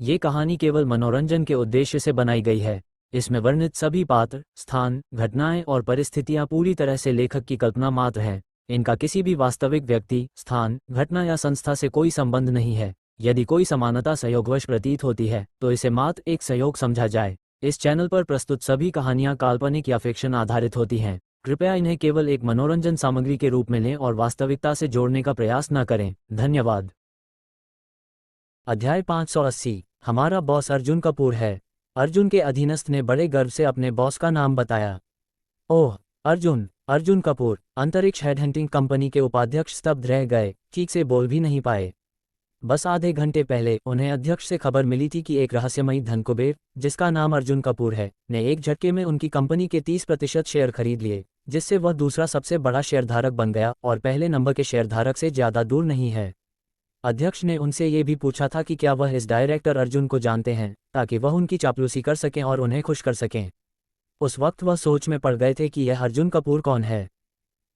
ये कहानी केवल मनोरंजन के उद्देश्य से बनाई गई है। इसमें वर्णित सभी पात्र, स्थान, घटनाएं और परिस्थितियां पूरी तरह से लेखक की कल्पना मात्र हैं। इनका किसी भी वास्तविक व्यक्ति, स्थान, घटना या संस्था से कोई संबंध नहीं है। यदि कोई समानता संयोगवश प्रतीत होती है तो इसे मात्र एक संयोग समझा जाए। इस चैनल पर प्रस्तुत सभी कहानियां काल्पनिक या फिक्शन आधारित होती हैं। कृपया इन्हें केवल एक मनोरंजन सामग्री के रूप में लें और वास्तविकता से जोड़ने का प्रयास न करें। धन्यवाद। अध्याय 580। हमारा बॉस अर्जुन कपूर है। अर्जुन के अधीनस्थ ने बड़े गर्व से अपने बॉस का नाम बताया। ओह, अर्जुन कपूर। अंतरिक्ष हेडहंटिंग कंपनी के उपाध्यक्ष स्तब्ध रह गए, ठीक से बोल भी नहीं पाए। बस आधे घंटे पहले उन्हें अध्यक्ष से खबर मिली थी कि एक रहस्यमयी धनकुबेर, जिसका नाम अर्जुन कपूर है, ने एक झटके में उनकी कंपनी के 30% शेयर खरीद लिए, जिससे वह दूसरा सबसे बड़ा शेयरधारक बन गया और पहले नंबर के शेयरधारक से ज़्यादा दूर नहीं है। अध्यक्ष ने उनसे ये भी पूछा था कि क्या वह इस डायरेक्टर अर्जुन को जानते हैं, ताकि वह उनकी चापलूसी कर सकें और उन्हें खुश कर सकें। उस वक्त वह सोच में पड़ गए थे कि यह अर्जुन कपूर कौन है।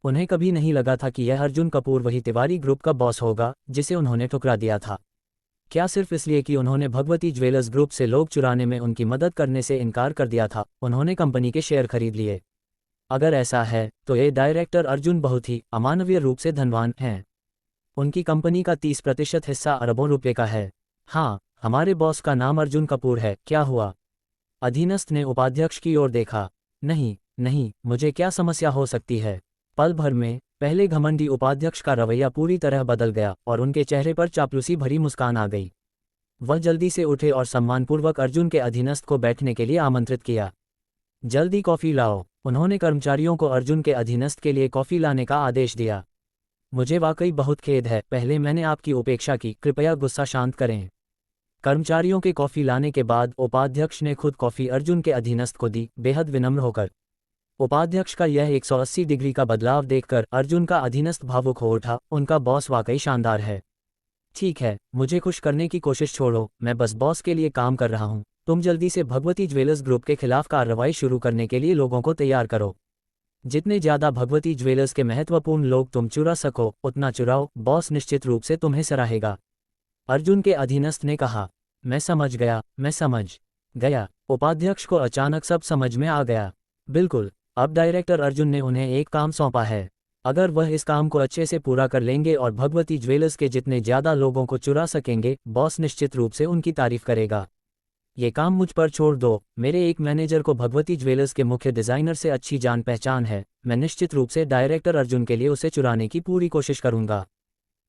उन्हें कभी नहीं लगा था कि यह अर्जुन कपूर वही तिवारी ग्रुप का बॉस होगा जिसे उन्होंने ठुकरा दिया था। क्या सिर्फ इसलिए कि उन्होंने भगवती ज्वेलर्स ग्रुप से लोग चुराने में उनकी मदद करने से इनकार कर दिया था, उन्होंने कंपनी के शेयर खरीद लिए? अगर ऐसा है तो ये डायरेक्टर अर्जुन बहुत ही अमानवीय रूप से धनवान हैं। उनकी कंपनी का 30% हिस्सा अरबों रुपए का है। हाँ, हमारे बॉस का नाम अर्जुन कपूर है। क्या हुआ? अधीनस्थ ने उपाध्यक्ष की ओर देखा। नहीं, मुझे क्या समस्या हो सकती है? पल भर में पहले घमंडी उपाध्यक्ष का रवैया पूरी तरह बदल गया और उनके चेहरे पर चापलूसी भरी मुस्कान आ गई। वह जल्दी से उठे और सम्मानपूर्वक अर्जुन के अधीनस्थ को बैठने के लिए आमंत्रित किया। जल्दी कॉफ़ी लाओ। उन्होंने कर्मचारियों को अर्जुन के अधीनस्थ के लिए कॉफ़ी लाने का आदेश दिया। मुझे वाकई बहुत खेद है, पहले मैंने आपकी उपेक्षा की, कृपया गुस्सा शांत करें। कर्मचारियों के कॉफ़ी लाने के बाद उपाध्यक्ष ने खुद कॉफ़ी अर्जुन के अधीनस्थ को दी, बेहद विनम्र होकर। उपाध्यक्ष का यह 180 डिग्री का बदलाव देखकर अर्जुन का अधीनस्थ भावुक हो उठा। उनका बॉस वाकई शानदार है। ठीक है, मुझे खुश करने की कोशिश छोड़ो, मैं बस बॉस के लिए काम कर रहा हूँ। तुम जल्दी से भगवती ज्वेलर्स ग्रुप के खिलाफ कार्रवाई शुरू करने के लिए लोगों को तैयार करो। जितने ज़्यादा भगवती ज्वेलर्स के महत्वपूर्ण लोग तुम चुरा सको उतना चुराओ, बॉस निश्चित रूप से तुम्हें सराहेगा। अर्जुन के अधीनस्थ ने कहा। मैं समझ गया। उपाध्यक्ष को अचानक सब समझ में आ गया। बिल्कुल, अब डायरेक्टर अर्जुन ने उन्हें एक काम सौंपा है। अगर वह इस काम को अच्छे से पूरा कर लेंगे और भगवती ज्वेलर्स के जितने ज़्यादा लोगों को चुरा सकेंगे, बॉस निश्चित रूप से उनकी तारीफ करेगा। ये काम मुझ पर छोड़ दो। मेरे एक मैनेजर को भगवती ज्वेलर्स के मुख्य डिज़ाइनर से अच्छी जान पहचान है। मैं निश्चित रूप से डायरेक्टर अर्जुन के लिए उसे चुराने की पूरी कोशिश करूंगा।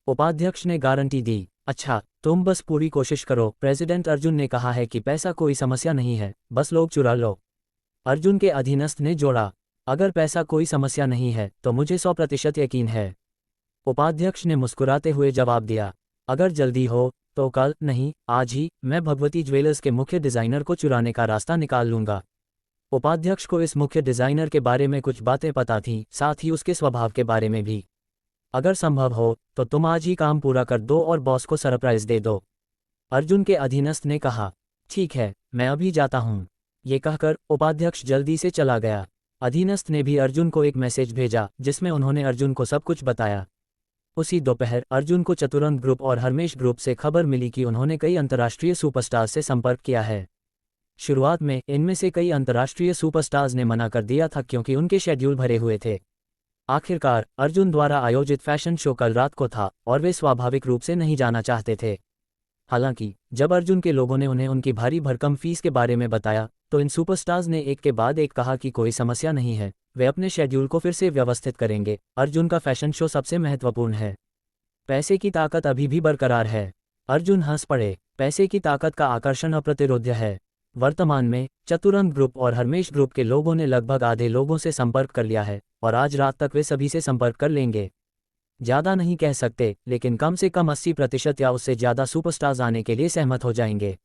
उपाध्यक्ष ने गारंटी दी। अच्छा, तुम बस पूरी कोशिश करो। प्रेसिडेंट अर्जुन ने कहा है कि पैसा कोई समस्या नहीं है, बस लोग चुरा लो। अर्जुन के अधीनस्थ ने जोड़ा। अगर पैसा कोई समस्या नहीं है तो मुझे 100% यकीन है। उपाध्यक्ष ने मुस्कुराते हुए जवाब दिया। अगर जल्दी हो तो कल, नहीं आज ही, मैं भगवती ज्वेलर्स के मुख्य डिज़ाइनर को चुराने का रास्ता निकाल लूँगा। उपाध्यक्ष को इस मुख्य डिज़ाइनर के बारे में कुछ बातें पता थीं, साथ ही उसके स्वभाव के बारे में भी। अगर संभव हो तो तुम आज ही काम पूरा कर दो और बॉस को सरप्राइज़ दे दो। अर्जुन के अधीनस्थ ने कहा। ठीक है, मैं अभी जाता हूँ। ये कहकर उपाध्यक्ष जल्दी से चला गया। अधीनस्थ ने भी अर्जुन को एक मैसेज भेजा जिसमें उन्होंने अर्जुन को सब कुछ बताया। उसी दोपहर अर्जुन को चतुरंग ग्रुप और हरमेश ग्रुप से खबर मिली कि उन्होंने कई अंतर्राष्ट्रीय सुपरस्टार्स से संपर्क किया है। शुरुआत में इनमें से कई अंतर्राष्ट्रीय सुपरस्टार्स ने मना कर दिया था क्योंकि उनके शेड्यूल भरे हुए थे। आखिरकार अर्जुन द्वारा आयोजित फैशन शो कल रात को था और वे स्वाभाविक रूप से नहीं जाना चाहते थे। हालांकि जब अर्जुन के लोगों ने उन्हें उनकी भारी भरकम फीस के बारे में बताया तो इन सुपरस्टार्स ने एक के बाद एक कहा कि कोई समस्या नहीं है, वे अपने शेड्यूल को फिर से व्यवस्थित करेंगे। अर्जुन का फैशन शो सबसे महत्वपूर्ण है। पैसे की ताकत अभी भी बरकरार है। अर्जुन हंस पड़े। पैसे की ताकत का आकर्षण अप्रतिरोध्य है। वर्तमान में चतुरंग ग्रुप और हरमेश ग्रुप के लोगों ने लगभग आधे लोगों से संपर्क कर लिया है और आज रात तक वे सभी से संपर्क कर लेंगे। ज़्यादा नहीं कह सकते, लेकिन कम से कम 80% या उससे ज़्यादा सुपरस्टार्स आने के लिए सहमत हो जाएंगे।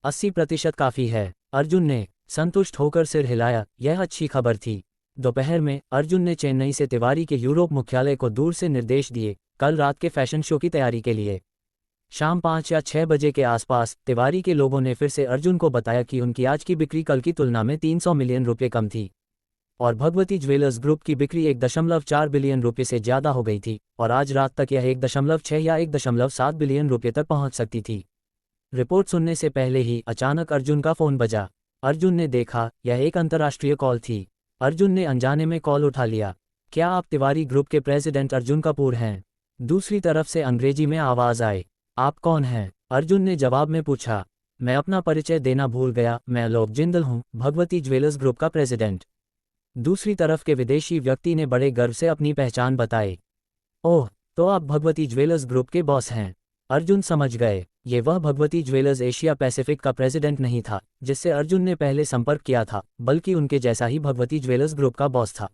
80% काफ़ी है। अर्जुन ने संतुष्ट होकर सिर हिलाया। यह अच्छी खबर थी। दोपहर में अर्जुन ने चेन्नई से तिवारी के यूरोप मुख्यालय को दूर से निर्देश दिए कल रात के फैशन शो की तैयारी के लिए। शाम 5 या 6 बजे के आसपास तिवारी के लोगों ने फिर से अर्जुन को बताया कि उनकी आज की बिक्री कल की तुलना में 300 मिलियन रुपये कम थी और भगवती ज्वेलर्स ग्रुप की बिक्री 1.4 बिलियन रुपये से ज़्यादा हो गई थी और आज रात तक यह 1.6 या 1.7 बिलियन रुपये तक पहुंच सकती थी। रिपोर्ट सुनने से पहले ही अचानक अर्जुन का फोन बजा। अर्जुन ने देखा, यह एक अंतर्राष्ट्रीय कॉल थी। अर्जुन ने अनजाने में कॉल उठा लिया। क्या आप तिवारी ग्रुप के प्रेसिडेंट अर्जुन कपूर हैं? दूसरी तरफ से अंग्रेजी में आवाज आई। आप कौन हैं? अर्जुन ने जवाब में पूछा। मैं अपना परिचय देना भूल गया, मैं आलोक जिंदल हूँ, भगवती ज्वेलर्स ग्रुप का प्रेसिडेंट। दूसरी तरफ के विदेशी व्यक्ति ने बड़े गर्व से अपनी पहचान बताई। ओह, तो आप भगवती ज्वेलर्स ग्रुप के बॉस हैं। अर्जुन समझ गए, ये वह भगवती ज्वेलर्स एशिया पैसिफिक का प्रेसिडेंट नहीं था जिससे अर्जुन ने पहले संपर्क किया था, बल्कि उनके जैसा ही भगवती ज्वेलर्स ग्रुप का बॉस था।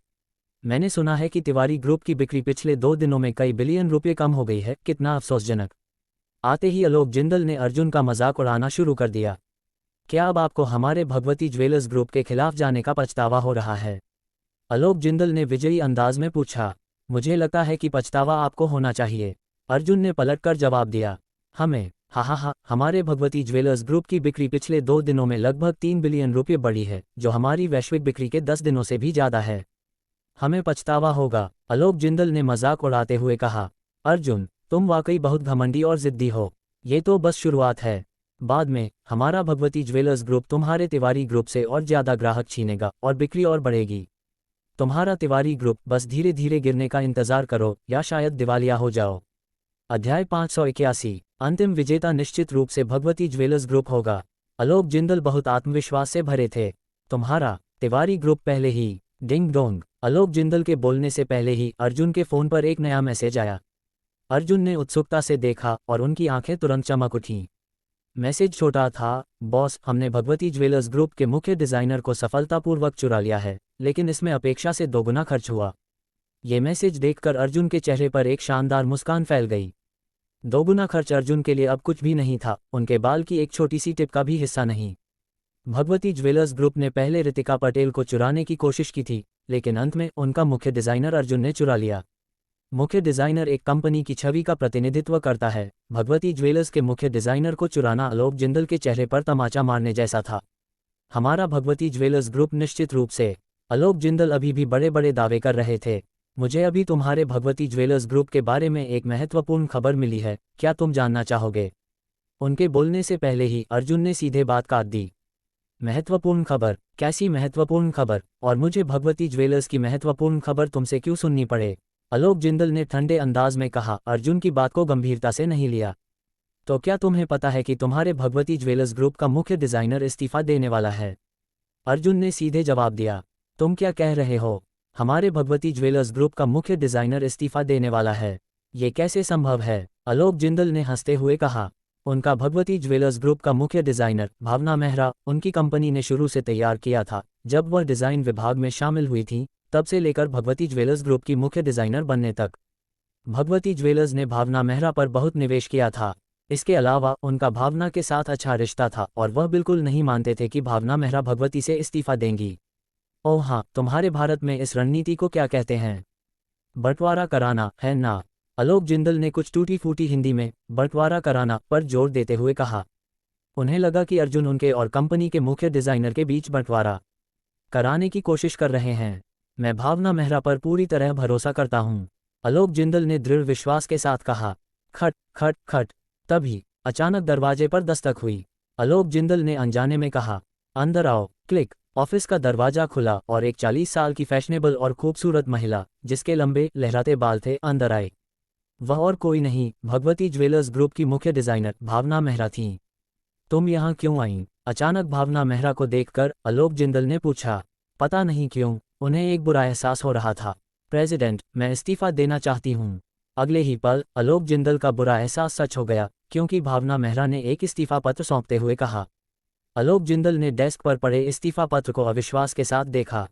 मैंने सुना है कि तिवारी ग्रुप की बिक्री पिछले 2 दिनों में कई बिलियन रुपये कम हो गई है, कितना अफसोसजनक। आते ही आलोक जिंदल ने अर्जुन का मजाक उड़ाना शुरू कर दिया। क्या अब आपको हमारे भगवती ज्वेलर्स ग्रुप के खिलाफ जाने का पछतावा हो रहा है? आलोक जिंदल ने विजयी अंदाज में पूछा। मुझे लगता है कि पछतावा आपको होना चाहिए, अर्जुन ने पलटकर जवाब दिया। हमें? हा, हमारे भगवती ज्वेलर्स ग्रुप की बिक्री पिछले 2 दिनों में लगभग 3 बिलियन रुपये बढ़ी है, जो हमारी वैश्विक बिक्री के 10 दिनों से भी ज़्यादा है। हमें पछतावा होगा, आलोक जिंदल ने मजाक उड़ाते हुए कहा। अर्जुन, तुम वाकई बहुत घमंडी और जिद्दी हो। ये तो बस शुरुआत है। बाद में हमारा भगवती ज्वेलर्स ग्रुप तुम्हारे तिवारी ग्रुप से और ज़्यादा ग्राहक छीनेगा और बिक्री और बढ़ेगी। तुम्हारा तिवारी ग्रुप बस धीरे धीरे गिरने का इंतजार करो या शायद दिवालिया हो जाओ। अध्याय 581। अंतिम विजेता निश्चित रूप से भगवती ज्वेलर्स ग्रुप होगा। आलोक जिंदल बहुत आत्मविश्वास से भरे थे। तुम्हारा तिवारी ग्रुप पहले ही। Ding dong. आलोक जिंदल के बोलने से पहले ही अर्जुन के फोन पर एक नया मैसेज आया। अर्जुन ने उत्सुकता से देखा और उनकी आंखें तुरंत चमक उठीं। मैसेज छोटा था। बॉस, हमने भगवती ज्वेलर्स ग्रुप के मुख्य डिजाइनर को सफलतापूर्वक चुरा लिया है, लेकिन इसमें अपेक्षा से दोगुना खर्च हुआ। ये मैसेज देखकर अर्जुन के चेहरे पर एक शानदार मुस्कान फैल गई। दोगुना खर्च अर्जुन के लिए अब कुछ भी नहीं था, उनके बाल की एक छोटी सी टिप का भी हिस्सा नहीं। भगवती ज्वेलर्स ग्रुप ने पहले रितिका पटेल को चुराने की कोशिश की थी, लेकिन अंत में उनका मुख्य डिजाइनर अर्जुन ने चुरा लिया। मुख्य डिजाइनर एक कंपनी की छवि का प्रतिनिधित्व करता है। भगवती ज्वेलर्स के मुख्य डिजाइनर को चुराना आलोक जिंदल के चेहरे पर तमाचा मारने जैसा था। हमारा भगवती ज्वेलर्स ग्रुप निश्चित रूप से। आलोक जिंदल अभी भी बड़े बड़े दावे कर रहे थे। मुझे अभी तुम्हारे भगवती ज्वेलर्स ग्रुप के बारे में एक महत्वपूर्ण खबर मिली है, क्या तुम जानना चाहोगे? उनके बोलने से पहले ही अर्जुन ने सीधे बात काट दी। महत्वपूर्ण खबर? कैसी महत्वपूर्ण खबर? और मुझे भगवती ज्वेलर्स की महत्वपूर्ण खबर तुमसे क्यों सुननी पड़े? आलोक जिंदल ने ठंडे अंदाज में कहा। अर्जुन की बात को गंभीरता से नहीं लिया। तो क्या तुम्हें पता है कि तुम्हारे भगवती ज्वेलर्स ग्रुप का मुख्य डिजाइनर इस्तीफा देने वाला है? अर्जुन ने सीधे जवाब दिया। तुम क्या कह रहे हो? हमारे भगवती ज्वेलर्स ग्रुप का मुख्य डिजाइनर इस्तीफा देने वाला है? ये कैसे संभव है? आलोक जिंदल ने हंसते हुए कहा। उनका भगवती ज्वेलर्स ग्रुप का मुख्य डिजाइनर भावना मेहरा उनकी कंपनी ने शुरू से तैयार किया था। जब वह डिजाइन विभाग में शामिल हुई थी, तब से लेकर भगवती ज्वेलर्स ग्रुप की मुख्य डिजाइनर बनने तक भगवती ज्वेलर्स ने भावना मेहरा पर बहुत निवेश किया था। इसके अलावा उनका भावना के साथ अच्छा रिश्ता था और वह बिल्कुल नहीं मानते थे कि भावना मेहरा भगवती से इस्तीफा देंगी। ओह हाँ, तुम्हारे भारत में इस रणनीति को क्या कहते हैं? बंटवारा कराना, है ना? आलोक जिंदल ने कुछ टूटी फूटी हिंदी में बंटवारा कराना पर जोर देते हुए कहा। उन्हें लगा कि अर्जुन उनके और कंपनी के मुख्य डिजाइनर के बीच बंटवारा कराने की कोशिश कर रहे हैं। मैं भावना मेहरा पर पूरी तरह भरोसा करता हूँ, आलोक जिंदल ने दृढ़ विश्वास के साथ कहा। खट खट खट। तभी अचानक दरवाजे पर दस्तक हुई। आलोक जिंदल ने अनजाने में कहा, अंदर आओ। क्लिक। ऑफिस का दरवाजा खुला और एक 40 साल की फैशनेबल और खूबसूरत महिला, जिसके लंबे लहराते बाल थे, अंदर आई। वह और कोई नहीं, भगवती ज्वेलर्स ग्रुप की मुख्य डिजाइनर भावना मेहरा थीं। तुम यहाँ क्यों आईं? अचानक भावना मेहरा को देखकर आलोक जिंदल ने पूछा। पता नहीं क्यों, उन्हें एक बुरा एहसास हो रहा था। प्रेसिडेंट, मैं इस्तीफा देना चाहती हूँ। अगले ही पल आलोक जिंदल का बुरा एहसास सच हो गया, क्योंकि भावना मेहरा ने एक इस्तीफा पत्र सौंपते हुए कहा। आलोक जिंदल ने डेस्क पर पड़े इस्तीफा पत्र को अविश्वास के साथ देखा।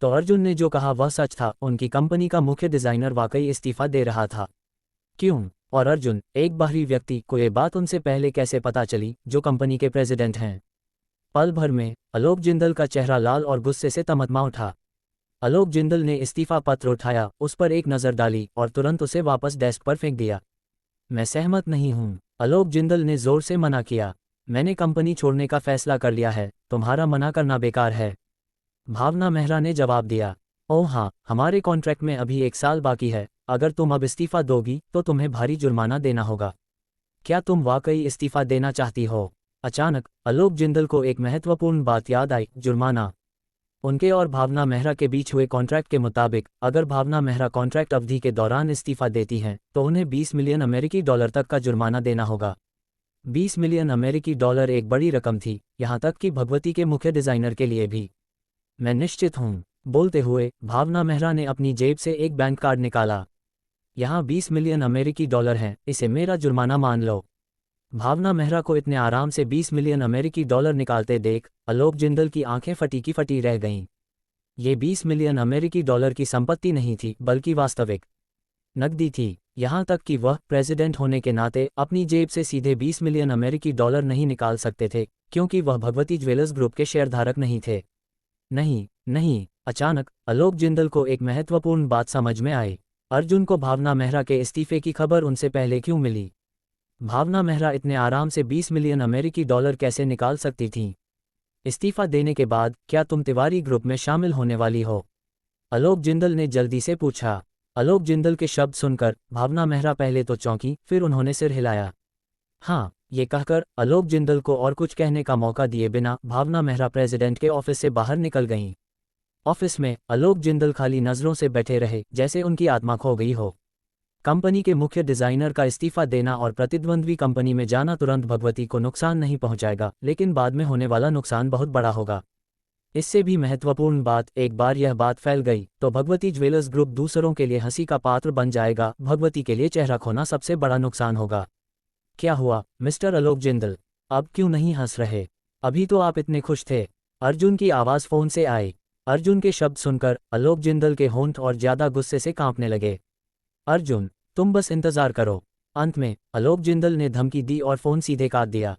तो अर्जुन ने जो कहा वह सच था, उनकी कंपनी का मुख्य डिजाइनर वाकई इस्तीफा दे रहा था। क्यों? और अर्जुन, एक बाहरी व्यक्ति को ये बात उनसे पहले कैसे पता चली, जो कंपनी के प्रेसिडेंट हैं? पल भर में आलोक जिंदल का चेहरा लाल और गुस्से से तमतमा उठा। आलोक जिंदल ने इस्तीफा पत्र उठाया, उस पर एक नज़र डाली और तुरंत उसे वापस डेस्क पर फेंक दिया। मैं सहमत नहीं हूँ, आलोक जिंदल ने जोर से मना किया। मैंने कंपनी छोड़ने का फैसला कर लिया है, तुम्हारा मना करना बेकार है, भावना मेहरा ने जवाब दिया। ओह हाँ, हमारे कॉन्ट्रैक्ट में अभी 1 साल बाकी है। अगर तुम अब इस्तीफा दोगी तो तुम्हें भारी जुर्माना देना होगा। क्या तुम वाकई इस्तीफा देना चाहती हो? अचानक आलोक जिंदल को एक महत्वपूर्ण बात याद आई, जुर्माना। उनके और भावना मेहरा के बीच हुए कॉन्ट्रैक्ट के मुताबिक अगर भावना मेहरा कॉन्ट्रैक्ट अवधि के दौरान इस्तीफा देती हैं तो उन्हें 20 मिलियन अमेरिकी डॉलर तक का जुर्माना देना होगा। 20 मिलियन अमेरिकी डॉलर एक बड़ी रकम थी, यहाँ तक कि भगवती के मुख्य डिजाइनर के लिए भी। मैं निश्चित हूँ, बोलते हुए भावना मेहरा ने अपनी जेब से एक बैंक कार्ड निकाला। यहाँ 20 मिलियन अमेरिकी डॉलर हैं, इसे मेरा जुर्माना मान लो। भावना मेहरा को इतने आराम से 20 मिलियन अमेरिकी डॉलर निकालते देख आलोक जिंदल की आंखें फटी की फटी रह गईं। ये 20 मिलियन अमेरिकी डॉलर की संपत्ति नहीं थी, बल्कि वास्तविक नकदी थी। यहाँ तक कि वह प्रेसिडेंट होने के नाते अपनी जेब से सीधे 20 मिलियन अमेरिकी डॉलर नहीं निकाल सकते थे, क्योंकि वह भगवती ज्वेलर्स ग्रुप के शेयरधारक नहीं थे। नहीं नहीं, अचानक आलोक जिंदल को एक महत्वपूर्ण बात समझ में आई। अर्जुन को भावना मेहरा के इस्तीफे की खबर उनसे पहले क्यों मिली? भावना मेहरा इतने आराम से 20 मिलियन अमेरिकी डॉलर कैसे निकाल सकती थीं? इस्तीफा देने के बाद क्या तुम तिवारी ग्रुप में शामिल होने वाली हो? आलोक जिंदल ने जल्दी से पूछा। आलोक जिंदल के शब्द सुनकर भावना मेहरा पहले तो चौंकी, फिर उन्होंने सिर हिलाया। हाँ, ये कहकर आलोक जिंदल को और कुछ कहने का मौका दिए बिना भावना मेहरा प्रेसिडेंट के ऑफिस से बाहर निकल गईं। ऑफिस में आलोक जिंदल खाली नजरों से बैठे रहे, जैसे उनकी आत्मा खो गई हो। कंपनी के मुख्य डिजाइनर का इस्तीफा देना और प्रतिद्वंद्वी कंपनी में जाना तुरंत भगवती को नुकसान नहीं पहुंचाएगा, लेकिन बाद में होने वाला नुकसान बहुत बड़ा होगा। इससे भी महत्वपूर्ण बात, एक बार यह बात फैल गई तो भगवती ज्वेलर्स ग्रुप दूसरों के लिए हंसी का पात्र बन जाएगा। भगवती के लिए चेहरा खोना सबसे बड़ा नुकसान होगा। क्या हुआ मिस्टर आलोक जिंदल, अब क्यों नहीं हंस रहे? अभी तो आप इतने खुश थे। अर्जुन की आवाज़ फोन से आई। अर्जुन के शब्द सुनकर आलोक जिंदल के होंठ और ज्यादा गुस्से से कांपने लगे। अर्जुन, तुम बस इंतजार करो। अंत में आलोक जिंदल ने धमकी दी और फोन सीधे काट दिया।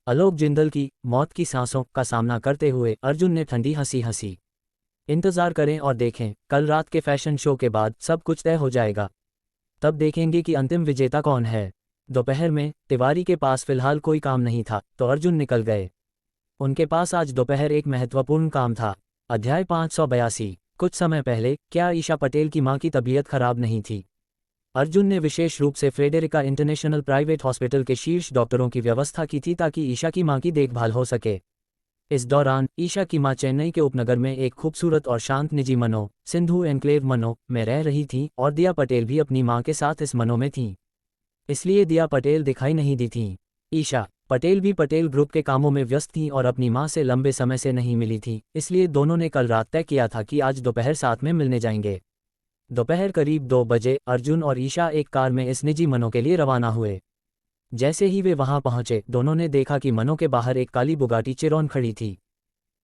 आलोक जिंदल की मौत की सांसों का सामना करते हुए अर्जुन ने ठंडी हंसी हंसी। इंतजार करें और देखें, कल रात के फैशन शो के बाद सब कुछ तय हो जाएगा। तब देखेंगे कि अंतिम विजेता कौन है। दोपहर में तिवारी के पास फिलहाल कोई काम नहीं था, तो अर्जुन निकल गए। उनके पास आज दोपहर एक महत्वपूर्ण काम था। अध्याय 582। कुछ समय पहले क्या ईशा पटेल की मां की तबीयत खराब नहीं थी? अर्जुन ने विशेष रूप से फ्रेडेरिका इंटरनेशनल प्राइवेट हॉस्पिटल के शीर्ष डॉक्टरों की व्यवस्था की थी ताकि ईशा की मां की देखभाल हो सके। इस दौरान ईशा की मां चेन्नई के उपनगर में एक खूबसूरत और शांत निजी मनो, सिंधु एनक्लेव मनो, में रह रही थी और दिया पटेल भी अपनी मां के साथ इस मनो में थीं। इसलिए दिया पटेल दिखाई नहीं दी थीं। ईशा पटेल भी पटेल ग्रुप के कामों में व्यस्त थीं और अपनी मां से लंबे समय से नहीं मिली थी, इसलिए दोनों ने कल रात तय किया था कि आज दोपहर साथ में मिलने जाएंगे। दोपहर करीब 2 बजे अर्जुन और ईशा एक कार में इस निजी मनो के लिए रवाना हुए। जैसे ही वे वहां पहुंचे, दोनों ने देखा कि मनो के बाहर एक काली बुगाटी चिरॉन खड़ी थी।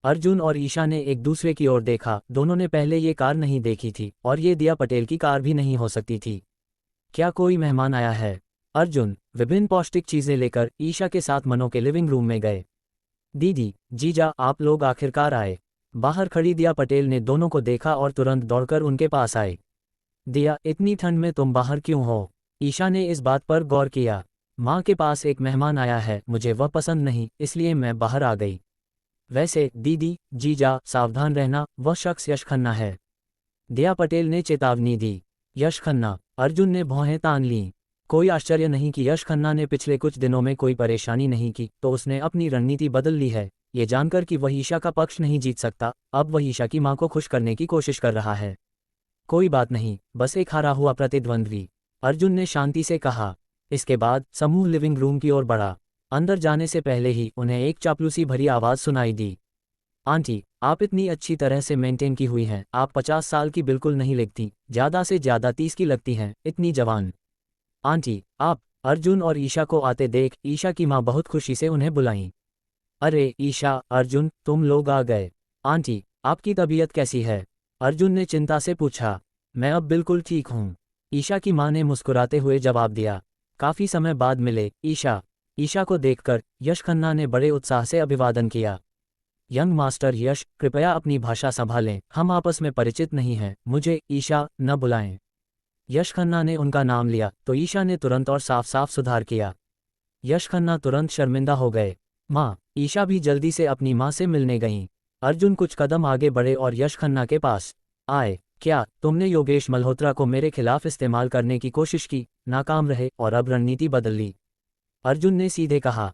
अर्जुन और ईशा ने एक दूसरे की ओर देखा। दोनों ने पहले ये कार नहीं देखी थी और ये दिया पटेल की कार भी नहीं हो सकती थी। क्या कोई मेहमान आया है? अर्जुन विभिन्न पौष्टिक चीजें लेकर ईशा के साथ मनो के लिविंग रूम में गए। दीदी, जीजा, आप लोग आखिरकार आए। बाहर खड़ी दिया पटेल ने दोनों को देखा और तुरंत दौड़कर उनके पास आए। दिया, इतनी ठंड में तुम बाहर क्यों हो? ईशा ने इस बात पर गौर किया। माँ के पास एक मेहमान आया है, मुझे वह पसंद नहीं, इसलिए मैं बाहर आ गई। वैसे दीदी, जीजा, सावधान रहना, वह शख्स यश खन्ना है। दिया पटेल ने चेतावनी दी। यश खन्ना? अर्जुन ने भौहें तान लीं। कोई आश्चर्य नहीं कि यश खन्ना ने पिछले कुछ दिनों में कोई परेशानी नहीं की तो उसने अपनी रणनीति बदल ली है। ये जानकर कि वह ईशा का पक्ष नहीं जीत सकता, अब वह ईशा की मां को खुश करने की कोशिश कर रहा है। कोई बात नहीं, बस एक हारा हुआ प्रतिद्वंद्वी, अर्जुन ने शांति से कहा। इसके बाद समूह लिविंग रूम की ओर बढ़ा। अंदर जाने से पहले ही उन्हें एक चापलूसी भरी आवाज़ सुनाई दी। आंटी, आप इतनी अच्छी तरह से मेंटेन की हुई हैं, आप 50 साल की बिल्कुल नहीं लगती, ज़्यादा से ज़्यादा 30 की लगती हैं, इतनी जवान। आंटी, आप। अर्जुन और ईशा को आते देख ईशा की मां बहुत खुशी से उन्हें बुलाईं। अरे ईशा, अर्जुन, तुम लोग आ गए। आंटी, आपकी तबीयत कैसी है? अर्जुन ने चिंता से पूछा। मैं अब बिल्कुल ठीक हूँ, ईशा की मां ने मुस्कुराते हुए जवाब दिया। काफी समय बाद मिले, ईशा। ईशा को देखकर यश खन्ना ने बड़े उत्साह से अभिवादन किया। यंग मास्टर यश, कृपया अपनी भाषा संभालें, हम आपस में परिचित नहीं हैं, मुझे ईशा न बुलाएं। यश खन्ना ने उनका नाम लिया तो ईशा ने तुरंत और साफ साफ सुधार किया। यश खन्ना तुरंत शर्मिंदा हो गए। माँ, ईशा भी जल्दी से अपनी माँ से मिलने गईं। अर्जुन कुछ कदम आगे बढ़े और यश खन्ना के पास आए। क्या तुमने योगेश मल्होत्रा को मेरे खिलाफ इस्तेमाल करने की कोशिश की, नाकाम रहे और अब रणनीति बदल ली? अर्जुन ने सीधे कहा,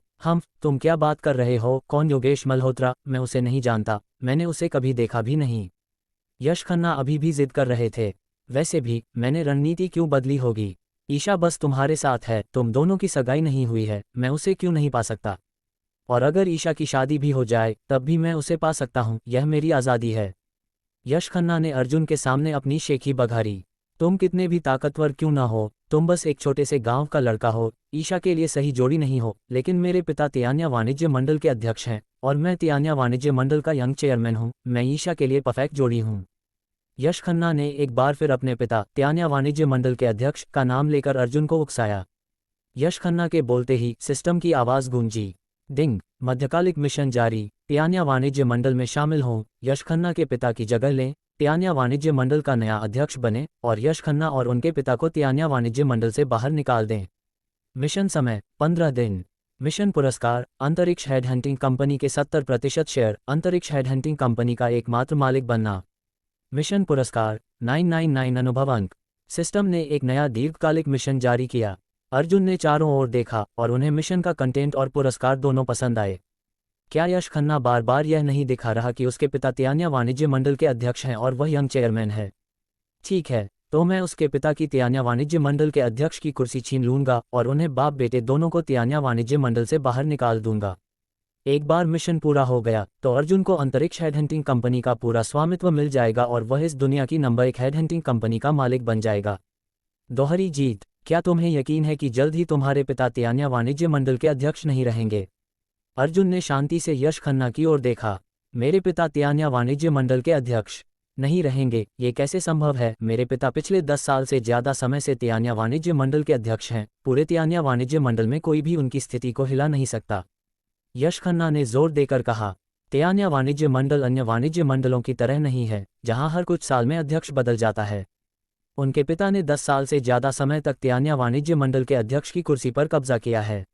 तुम क्या बात कर रहे हो? कौन योगेश मल्होत्रा? मैं उसे नहीं जानता, मैंने उसे कभी देखा भी नहीं। यश खन्ना अभी भी जिद कर रहे थे। वैसे भी मैंने रणनीति क्यों बदली होगी? ईशा बस तुम्हारे साथ है, तुम दोनों की सगाई नहीं हुई है, मैं उसे क्यों नहीं पा सकता? और अगर ईशा की शादी भी हो जाए तब भी मैं उसे पा सकता हूँ, यह मेरी आज़ादी है। यश खन्ना ने अर्जुन के सामने अपनी शेखी बघारी। तुम कितने भी ताकतवर क्यों ना हो, तुम बस एक छोटे से गांव का लड़का हो, ईशा के लिए सही जोड़ी नहीं हो। लेकिन मेरे पिता तियान्या वाणिज्य मंडल के अध्यक्ष हैं और मैं तियान्या वाणिज्य मंडल का यंग चेयरमैन हूँ, मैं ईशा के लिए परफेक्ट जोड़ी हूँ। यश खन्ना ने एक बार फिर अपने पिता तियान्या वाणिज्य मंडल के अध्यक्ष का नाम लेकर अर्जुन को उकसाया। यश खन्ना के बोलते ही सिस्टम की आवाज़ गूंजी। डिंग, मध्यकालिक मिशन जारी, तियान्या वाणिज्य मंडल में शामिल हों, यश खन्ना के पिता की जगह लें, तियान्या वाणिज्य मंडल का नया अध्यक्ष बने और यश खन्ना और उनके पिता को तियान्या वाणिज्य मंडल से बाहर निकाल दें। मिशन समय 15 दिन। मिशन पुरस्कार, अंतरिक्ष हेडहंटिंग कंपनी के 70% शेयर, अंतरिक्ष हेडहंटिंग कंपनी का एकमात्र मालिक बनना। मिशन पुरस्कार 999 अनुभव अंक। सिस्टम ने एक नया दीर्घकालिक मिशन जारी किया। अर्जुन ने चारों ओर देखा और उन्हें मिशन का कंटेंट और पुरस्कार दोनों पसंद आए। क्या यश खन्ना बार बार यह नहीं दिखा रहा कि उसके पिता तियान्या वाणिज्य मंडल के अध्यक्ष हैं और वह यंग चेयरमैन है? ठीक है, तो मैं उसके पिता की तियान्या वाणिज्य मंडल के अध्यक्ष की कुर्सी छीन लूंगा और उन्हें बाप बेटे दोनों को तियान्या वाणिज्य मंडल से बाहर निकाल दूंगा। एक बार मिशन पूरा हो गया तो अर्जुन को अंतरिक्ष हेडहंटिंग कंपनी का पूरा स्वामित्व मिल जाएगा और वह इस दुनिया की नंबर 1 हेडहंटिंग कंपनी का मालिक बन जाएगा। दोहरी जीत। क्या तुम्हें यकीन है कि जल्द ही तुम्हारे पिता तियान्या वाणिज्य मंडल के अध्यक्ष नहीं रहेंगे? अर्जुन ने शांति से यश खन्ना की ओर देखा। मेरे पिता तियान्या वाणिज्य मंडल के अध्यक्ष नहीं रहेंगे, ये कैसे संभव है? मेरे पिता पिछले 10 साल से ज़्यादा समय से तियान्या वाणिज्य मंडल के अध्यक्ष हैं, पूरे तियान्या वाणिज्य मंडल में कोई भी उनकी स्थिति को हिला नहीं सकता। यश खन्ना ने जोर देकर कहा, तियान्या वाणिज्य मंडल अन्य वाणिज्य मंडलों की तरह नहीं है, जहां हर कुछ साल में अध्यक्ष बदल जाता है। उनके पिता ने 10 साल से ज़्यादा समय तक तियान्या वाणिज्य मंडल के अध्यक्ष की कुर्सी पर कब्जा किया है।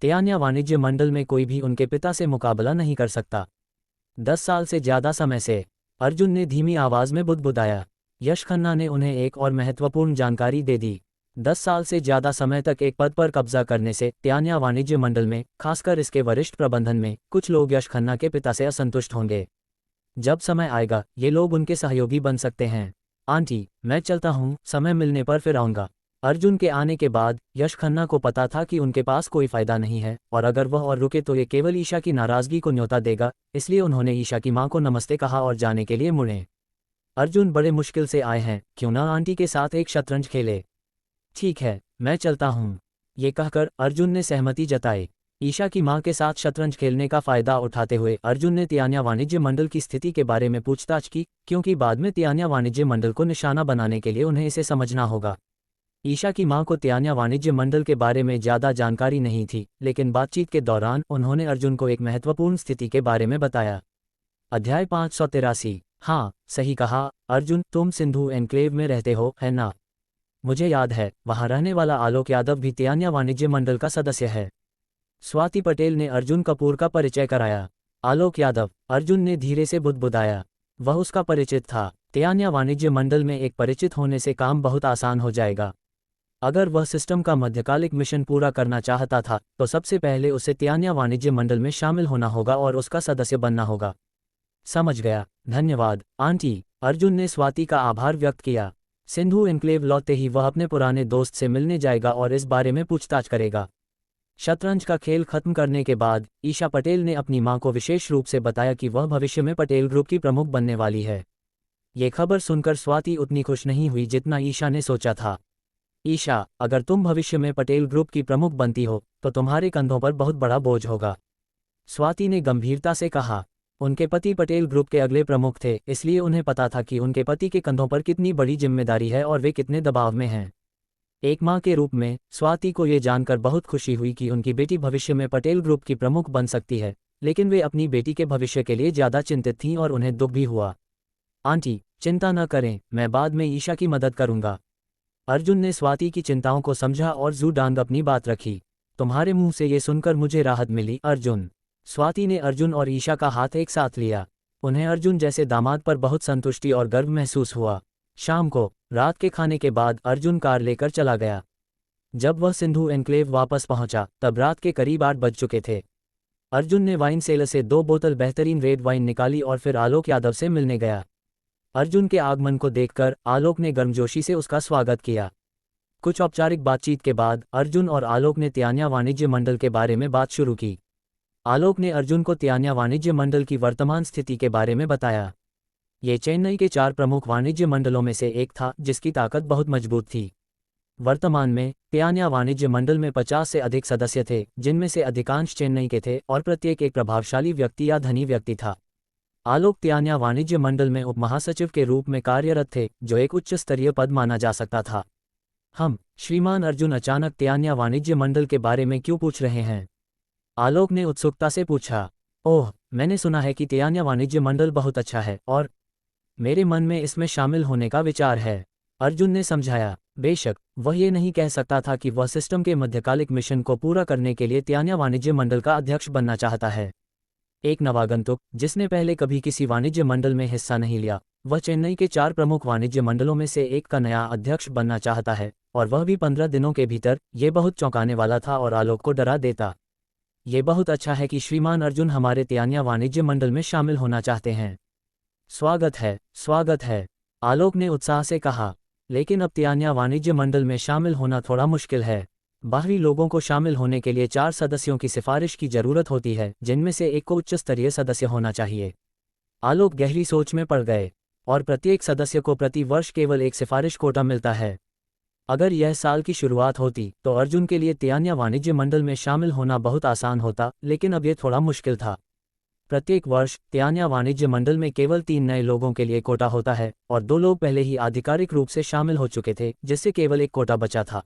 तियान्या वाणिज्य मंडल में कोई भी उनके पिता से मुकाबला नहीं कर सकता। 10 साल से ज़्यादा समय से, अर्जुन ने धीमी आवाज़ में बुदबुदाया। यश खन्ना ने उन्हें एक और महत्वपूर्ण जानकारी दे दी। 10 साल से ज़्यादा समय तक एक पद पर कब्जा करने से तियान्या वाणिज्य मंडल में, खासकर इसके वरिष्ठ प्रबंधन में, कुछ लोग यश खन्ना के पिता से असंतुष्ट होंगे। जब समय आएगा ये लोग उनके सहयोगी बन सकते हैं। आंटी, मैं चलता हूँ, समय मिलने पर फिर आऊँगा। अर्जुन के आने के बाद यश खन्ना को पता था कि उनके पास कोई फायदा नहीं है और अगर वह और रुके तो ये केवल ईशा की नाराज़गी को न्योता देगा, इसलिए उन्होंने ईशा की माँ को नमस्ते कहा और जाने के लिए मुड़े। अर्जुन बड़े मुश्किल से आए हैं, क्यों ना आंटी के साथ एक शतरंज खेले? ठीक है, मैं चलता हूँ। ये कहकर अर्जुन ने सहमति जताई। ईशा की मां के साथ शतरंज खेलने का फायदा उठाते हुए अर्जुन ने तियान्या वाणिज्य मंडल की स्थिति के बारे में पूछताछ की, क्योंकि बाद में तियान्या वाणिज्य मंडल को निशाना बनाने के लिए उन्हें इसे समझना होगा। ईशा की मां को तियान्या वाणिज्य मंडल के बारे में ज़्यादा जानकारी नहीं थी, लेकिन बातचीत के दौरान उन्होंने अर्जुन को एक महत्वपूर्ण स्थिति के बारे में बताया। अध्याय 583। हाँ, सही कहा अर्जुन, तुम सिंधु एनक्लेव में रहते हो, है ना? मुझे याद है, वहाँ रहने वाला आलोक यादव भी तियान्या वाणिज्य मंडल का सदस्य है। स्वाति पटेल ने अर्जुन कपूर का परिचय कराया। आलोक यादव, अर्जुन ने धीरे से बुदबुदाया। वह उसका परिचित था। तियान्या वाणिज्य मंडल में एक परिचित होने से काम बहुत आसान हो जाएगा। अगर वह सिस्टम का मध्यकालिक मिशन पूरा करना चाहता था तो सबसे पहले उसे तियान्या वाणिज्य मंडल में शामिल होना होगा और उसका सदस्य बनना होगा। समझ गया, धन्यवाद आंटी। अर्जुन ने स्वाति का आभार व्यक्त किया। सिंधु एन्क्लेव लौटते ही वह अपने पुराने दोस्त से मिलने जाएगा और इस बारे में पूछताछ करेगा। शतरंज का खेल खत्म करने के बाद ईशा पटेल ने अपनी मां को विशेष रूप से बताया कि वह भविष्य में पटेल ग्रुप की प्रमुख बनने वाली है। ये खबर सुनकर स्वाति उतनी खुश नहीं हुई जितना ईशा ने सोचा था। ईशा, अगर तुम भविष्य में पटेल ग्रुप की प्रमुख बनती हो तो तुम्हारे कंधों पर बहुत बड़ा बोझ होगा, स्वाति ने गंभीरता से कहा। उनके पति पटेल ग्रुप के अगले प्रमुख थे, इसलिए उन्हें पता था कि उनके पति के कंधों पर कितनी बड़ी जिम्मेदारी है और वे कितने दबाव में हैं। एक मां के रूप में स्वाति को ये जानकर बहुत खुशी हुई कि उनकी बेटी भविष्य में पटेल ग्रुप की प्रमुख बन सकती है, लेकिन वे अपनी बेटी के भविष्य के लिए ज़्यादा चिंतित थीं और उन्हें दुख भी हुआ। आंटी, चिंता न करें, मैं बाद में ईशा की मदद करूंगा। अर्जुन ने स्वाति की चिंताओं को समझा और जू-डांग अपनी बात रखी। तुम्हारे मुंह से ये सुनकर मुझे राहत मिली अर्जुन। स्वाति ने अर्जुन और ईशा का हाथ एक साथ लिया। उन्हें अर्जुन जैसे दामाद पर बहुत संतुष्टि और गर्व महसूस हुआ। शाम को रात के खाने के बाद अर्जुन कार लेकर चला गया। जब वह सिंधु एन्क्लेव वापस पहुंचा तब रात के करीब 8 बज चुके थे। अर्जुन ने वाइन सेलर से 2 बोतल बेहतरीन रेड वाइन निकाली और फिर आलोक यादव से मिलने गया। अर्जुन के आगमन को देखकर आलोक ने गर्मजोशी से उसका स्वागत किया। कुछ औपचारिक बातचीत के बाद अर्जुन और आलोक ने तियान्या वाणिज्य मंडल के बारे में बात शुरू की। आलोक ने अर्जुन को तियान्या वाणिज्य मंडल की वर्तमान स्थिति के बारे में बताया। ये चेन्नई के 4 प्रमुख वाणिज्य मंडलों में से एक था जिसकी ताकत बहुत मजबूत थी। वर्तमान में तियान्या वाणिज्य मंडल में 50 से अधिक सदस्य थे, जिनमें से अधिकांश चेन्नई के थे और प्रत्येक एक प्रभावशाली व्यक्ति या धनी व्यक्ति था। आलोक तियान्या वाणिज्य मंडल में उप महासचिव के रूप में कार्यरत थे, जो एक उच्च स्तरीय पद माना जा सकता था। श्रीमान अर्जुन अचानक तियान्या वाणिज्य मंडल के बारे में क्यों पूछ रहे हैं? आलोक ने उत्सुकता से पूछा। ओह, मैंने सुना है कि तियान्या वाणिज्य मंडल बहुत अच्छा है और मेरे मन में इसमें शामिल होने का विचार है। अर्जुन ने समझाया। बेशक, वह ये नहीं कह सकता था कि वह सिस्टम के मध्यकालिक मिशन को पूरा करने के लिए तियान्या वाणिज्य मंडल का अध्यक्ष बनना चाहता है। एक नवागंतुक जिसने पहले कभी किसी वाणिज्य मंडल में हिस्सा नहीं लिया, वह चेन्नई के 4 प्रमुख वाणिज्य मंडलों में से एक का नया अध्यक्ष बनना चाहता है, और वह भी 15 दिनों के भीतर। ये बहुत चौंकाने वाला था और आलोक को डरा देता। ये बहुत अच्छा है कि श्रीमान अर्जुन हमारे तियान्या वाणिज्य मंडल में शामिल होना चाहते हैं। स्वागत है, स्वागत है, आलोक ने उत्साह से कहा। लेकिन अब तियान्या वाणिज्य मंडल में शामिल होना थोड़ा मुश्किल है। बाहरी लोगों को शामिल होने के लिए 4 सदस्यों की सिफारिश की जरूरत होती है, जिनमें से एक को उच्च स्तरीय सदस्य होना चाहिए। आलोक गहरी सोच में पड़ गए। और प्रत्येक सदस्य को प्रति वर्ष केवल एक सिफारिश कोटा मिलता है। अगर यह साल की शुरुआत होती तो अर्जुन के लिए तियान्या वाणिज्य मंडल में शामिल होना बहुत आसान होता, लेकिन अब यह थोड़ा मुश्किल था। प्रत्येक वर्ष तियान्या वाणिज्य मंडल में केवल 3 नए लोगों के लिए कोटा होता है, और 2 लोग पहले ही आधिकारिक रूप से शामिल हो चुके थे, जिससे केवल एक कोटा बचा था।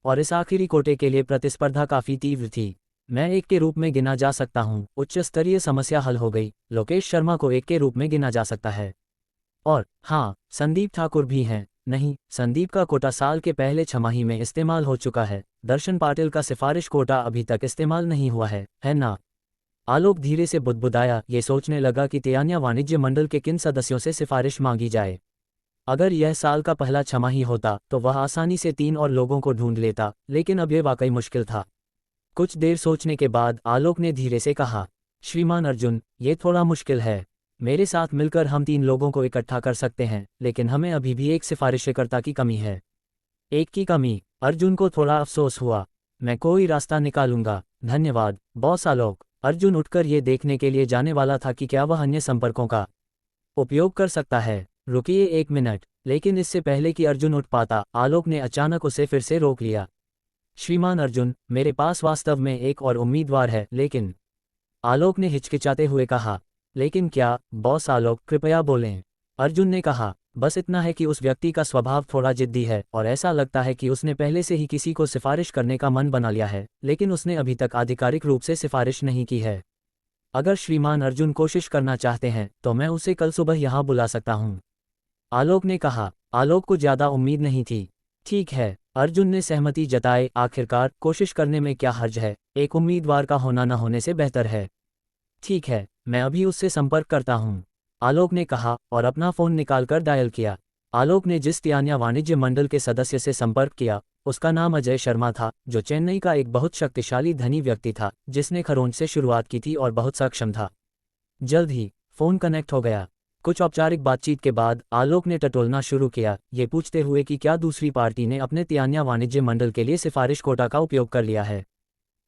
और इस आखिरी कोटे के लिए प्रतिस्पर्धा काफी तीव्र थी। मैं एक के रूप में गिना जा सकता हूं। उच्च स्तरीय समस्या हल हो गई। लोकेश शर्मा को एक के रूप में गिना जा सकता है। और हाँ, संदीप ठाकुर भी हैं। नहीं, संदीप का कोटा साल के पहले छमाही में इस्तेमाल हो चुका है। दर्शन पाटिल का सिफारिश कोटा अभी तक इस्तेमाल नहीं हुआ है ना? आलोक धीरे से बुदबुदाया। ये सोचने लगा कि तियान्या वाणिज्य मंडल के किन सदस्यों से सिफारिश मांगी जाए। अगर यह साल का पहला छमाही होता तो वह आसानी से 3 और लोगों को ढूंढ लेता, लेकिन अब यह वाकई मुश्किल था। कुछ देर सोचने के बाद आलोक ने धीरे से कहा, श्रीमान अर्जुन, ये थोड़ा मुश्किल है। मेरे साथ मिलकर हम 3 लोगों को इकट्ठा कर सकते हैं, लेकिन हमें अभी भी एक सिफारिशकर्ता की कमी है। एक की कमी? अर्जुन को थोड़ा अफसोस हुआ। मैं कोई रास्ता निकालूंगा। धन्यवाद, बॉस आलोक। अर्जुन उठकर ये देखने के लिए जाने वाला था कि क्या वह अन्य संपर्कों का उपयोग कर सकता है। रुकिए 1 मिनट। लेकिन इससे पहले कि अर्जुन उठ पाता, आलोक ने अचानक उसे फिर से रोक लिया। श्रीमान अर्जुन, मेरे पास वास्तव में एक और उम्मीदवार है, लेकिन आलोक ने हिचकिचाते हुए कहा। लेकिन क्या? बॉस आलोक, कृपया बोलें। अर्जुन ने कहा। बस इतना है कि उस व्यक्ति का स्वभाव थोड़ा जिद्दी है और ऐसा लगता है कि उसने पहले से ही किसी को सिफारिश करने का मन बना लिया है, लेकिन उसने अभी तक आधिकारिक रूप से सिफारिश नहीं की है। अगर श्रीमान अर्जुन कोशिश करना चाहते हैं तो मैं उसे कल सुबह यहाँ बुला सकता हूँ, आलोक ने कहा। आलोक को ज्यादा उम्मीद नहीं थी। ठीक है, अर्जुन ने सहमति जताई। आखिरकार कोशिश करने में क्या हर्ज है? एक उम्मीदवार का होना न होने से बेहतर है। ठीक है, मैं अभी उससे संपर्क करता हूँ, आलोक ने कहा और अपना फोन निकालकर डायल किया। आलोक ने जिस तियान्या वाणिज्य मंडल के सदस्य से संपर्क किया, उसका नाम अजय शर्मा था, जो चेन्नई का एक बहुत शक्तिशाली धनी व्यक्ति था, जिसने खरोंच से शुरुआत की थी और बहुत सक्षम था। जल्द ही फोन कनेक्ट हो गया। कुछ औपचारिक बातचीत के बाद आलोक ने टटोलना शुरू किया, ये पूछते हुए कि क्या दूसरी पार्टी ने अपने तियान्या वाणिज्य मंडल के लिए सिफारिश कोटा का उपयोग कर लिया है।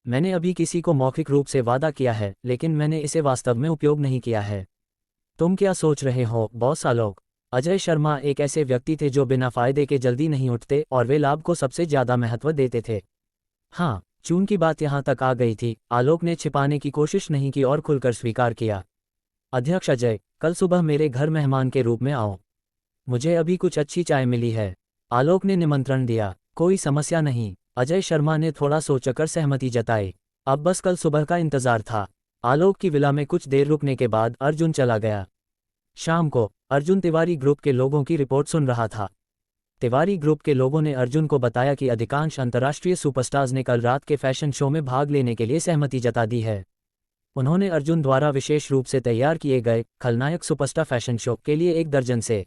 मैंने अभी किसी को मौखिक रूप से वादा किया है, लेकिन मैंने इसे वास्तव में उपयोग नहीं किया है। तुम क्या सोच रहे हो, बॉस आलोक? अजय शर्मा एक ऐसे व्यक्ति थे जो बिना फायदे के जल्दी नहीं उठते और वे लाभ को सबसे ज्यादा महत्व देते थे। हाँ, चून की बात यहाँ तक आ गई थी। आलोक ने छिपाने की कोशिश नहीं की और खुलकर स्वीकार किया। अध्यक्ष अजय, कल सुबह मेरे घर मेहमान के रूप में आओ। मुझे अभी कुछ अच्छी चाय मिली है, आलोक ने निमंत्रण दिया। कोई समस्या नहीं, अजय शर्मा ने थोड़ा सोचकर सहमति जताई। अब बस कल सुबह का इंतजार था। आलोक की विला में कुछ देर रुकने के बाद अर्जुन चला गया। शाम को अर्जुन तिवारी ग्रुप के लोगों की रिपोर्ट सुन रहा था। तिवारी ग्रुप के लोगों ने अर्जुन को बताया कि अधिकांश अंतर्राष्ट्रीय सुपरस्टार्स ने कल रात के फैशन शो में भाग लेने के लिए सहमति जता दी है। उन्होंने अर्जुन द्वारा विशेष रूप से तैयार किए गए खलनायक सुपरस्टार फैशन शो के लिए 1 दर्जन से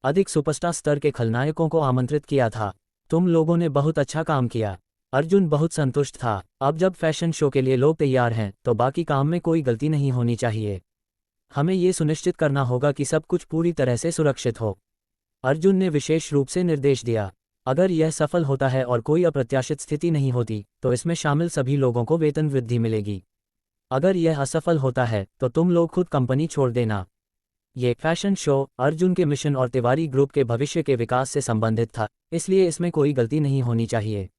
अधिक सुपरस्टार स्तर के खलनायकों को आमंत्रित किया था। तुम लोगों ने बहुत अच्छा काम किया। अर्जुन बहुत संतुष्ट था। अब जब फैशन शो के लिए लोग तैयार हैं तो बाकी काम में कोई गलती नहीं होनी चाहिए। हमें ये सुनिश्चित करना होगा कि सब कुछ पूरी तरह से सुरक्षित हो। अर्जुन ने विशेष रूप से निर्देश दिया। अगर यह सफल होता है और कोई अप्रत्याशित स्थिति नहीं होती तो इसमें शामिल सभी लोगों को वेतन वृद्धि मिलेगी। अगर यह असफल होता है तो तुम लोग खुद कंपनी छोड़ देना। ये फैशन शो अर्जुन के मिशन और तिवारी ग्रुप के भविष्य के विकास से संबंधित था, इसलिए इसमें कोई गलती नहीं होनी चाहिए।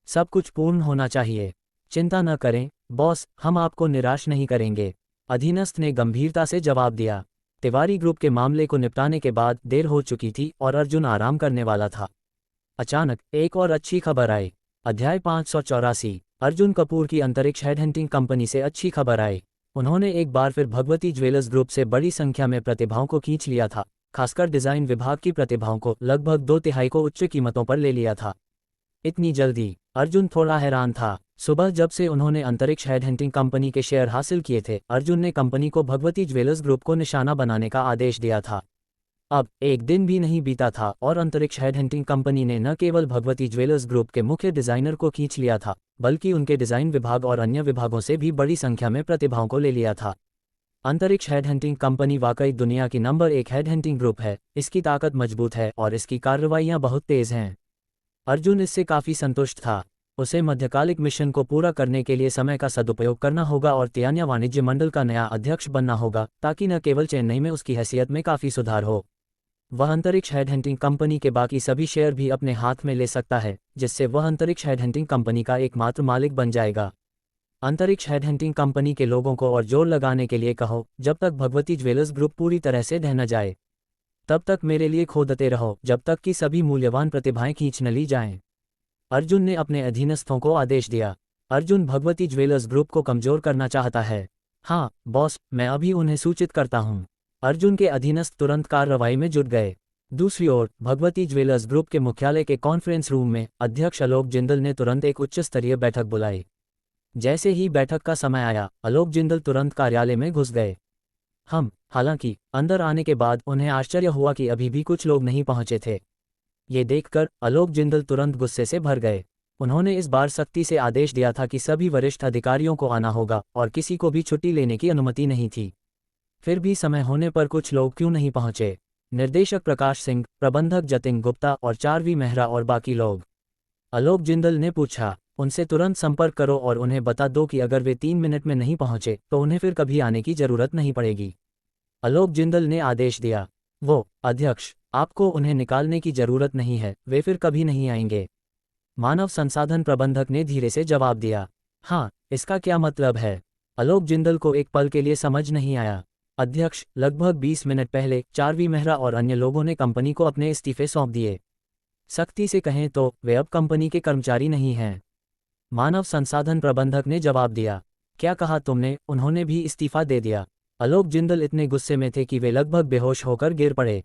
सब कुछ पूर्ण होना चाहिए। चिंता न करें बॉस, हम आपको निराश नहीं करेंगे, अधीनस्थ ने गंभीरता से जवाब दिया। तिवारी ग्रुप के मामले को निपटाने के बाद देर हो चुकी थी और अर्जुन आराम करने वाला था। अचानक एक और अच्छी खबर आई। अध्याय 584। अर्जुन कपूर की अंतरिक्ष हेडहंटिंग कंपनी से अच्छी खबर आई। उन्होंने एक बार फिर भगवती ज्वेलर्स ग्रुप से बड़ी संख्या में प्रतिभाओं को खींच लिया था, खासकर डिजाइन विभाग की प्रतिभाओं को लगभग 2/3 को उच्च कीमतों पर ले लिया था। इतनी जल्दी? अर्जुन थोड़ा हैरान था। सुबह जब से उन्होंने अंतरिक्ष हेडहंटिंग कंपनी के शेयर हासिल किए थे, अर्जुन ने कंपनी को भगवती ज्वेलर्स ग्रुप को निशाना बनाने का आदेश दिया था। अब एक दिन भी नहीं बीता था और अंतरिक्ष हेडहंटिंग कंपनी ने न केवल भगवती ज्वेलर्स ग्रुप के मुख्य डिजाइनर को खींच लिया था, बल्कि उनके डिजाइन विभाग और अन्य विभागों से भी बड़ी संख्या में प्रतिभाओं को ले लिया था। अंतरिक्ष हेडहंटिंग कंपनी वाकई दुनिया की नंबर 1 हेडहंटिंग ग्रुप है। इसकी ताकत मजबूत है और इसकी कार्रवाइयां बहुत तेज हैं। अर्जुन इससे काफी संतुष्ट था। उसे मध्यकालिक मिशन को पूरा करने के लिए समय का सदुपयोग करना होगा और तियान्या वाणिज्य मंडल का नया अध्यक्ष बनना होगा, ताकि न केवल चेन्नई में उसकी हैसियत में काफी सुधार हो, वह अंतरिक्ष हेडहंटिंग कंपनी के बाकी सभी शेयर भी अपने हाथ में ले सकता है, जिससे वह अंतरिक्ष हेडहंटिंग कंपनी का एकमात्र मालिक बन जाएगा। अंतरिक्ष हेडहंटिंग कंपनी के लोगों को और जोर लगाने के लिए कहो, जब तक भगवती ज्वेलर्स ग्रुप पूरी तरह से ढह न जाए तब तक मेरे लिए खोदते रहो, जब तक कि सभी मूल्यवान प्रतिभाएं खींच न ली जाएं। अर्जुन ने अपने अधीनस्थों को आदेश दिया। अर्जुन भगवती ज्वेलर्स ग्रुप को कमजोर करना चाहता है। हाँ बॉस, मैं अभी उन्हें सूचित करता हूँ। अर्जुन के अधीनस्थ तुरंत कार्रवाई में जुट गए। दूसरी ओर भगवती ज्वेलर्स ग्रुप के मुख्यालय के कॉन्फ्रेंस रूम में अध्यक्ष आलोक जिंदल ने तुरंत एक उच्च स्तरीय बैठक बुलाई। जैसे ही बैठक का समय आया, आलोक जिंदल तुरंत कार्यालय में घुस गए। हालांकि अंदर आने के बाद उन्हें आश्चर्य हुआ कि अभी भी कुछ लोग नहीं पहुंचे थे। ये देखकर आलोक जिंदल तुरंत गुस्से से भर गए। उन्होंने इस बार सख्ती से आदेश दिया था कि सभी वरिष्ठ अधिकारियों को आना होगा और किसी को भी छुट्टी लेने की अनुमति नहीं थी। फिर भी समय होने पर कुछ लोग क्यों नहीं पहुंचे? निर्देशक प्रकाश सिंह, प्रबंधक जतिन गुप्ता और चारवी मेहरा और बाकी लोग? आलोक जिंदल ने पूछा। उनसे तुरंत संपर्क करो और उन्हें बता दो कि अगर वे 3 मिनट में नहीं पहुंचे तो उन्हें फिर कभी आने की जरूरत नहीं पड़ेगी, आलोक जिंदल ने आदेश दिया। वो अध्यक्ष, आपको उन्हें निकालने की जरूरत नहीं है, वे फिर कभी नहीं आएंगे, मानव संसाधन प्रबंधक ने धीरे से जवाब दिया। हाँ, इसका क्या मतलब है? आलोक जिंदल को एक पल के लिए समझ नहीं आया। अध्यक्ष, लगभग 20 मिनट पहले चारवी मेहरा और अन्य लोगों ने कंपनी को अपने इस्तीफे सौंप दिए। सख्ती से कहें तो वे अब कंपनी के कर्मचारी नहीं हैं, मानव संसाधन प्रबंधक ने जवाब दिया। क्या कहा तुमने? उन्होंने भी इस्तीफा दे दिया। आलोक जिंदल इतने गुस्से में थे कि वे लगभग बेहोश होकर गिर पड़े।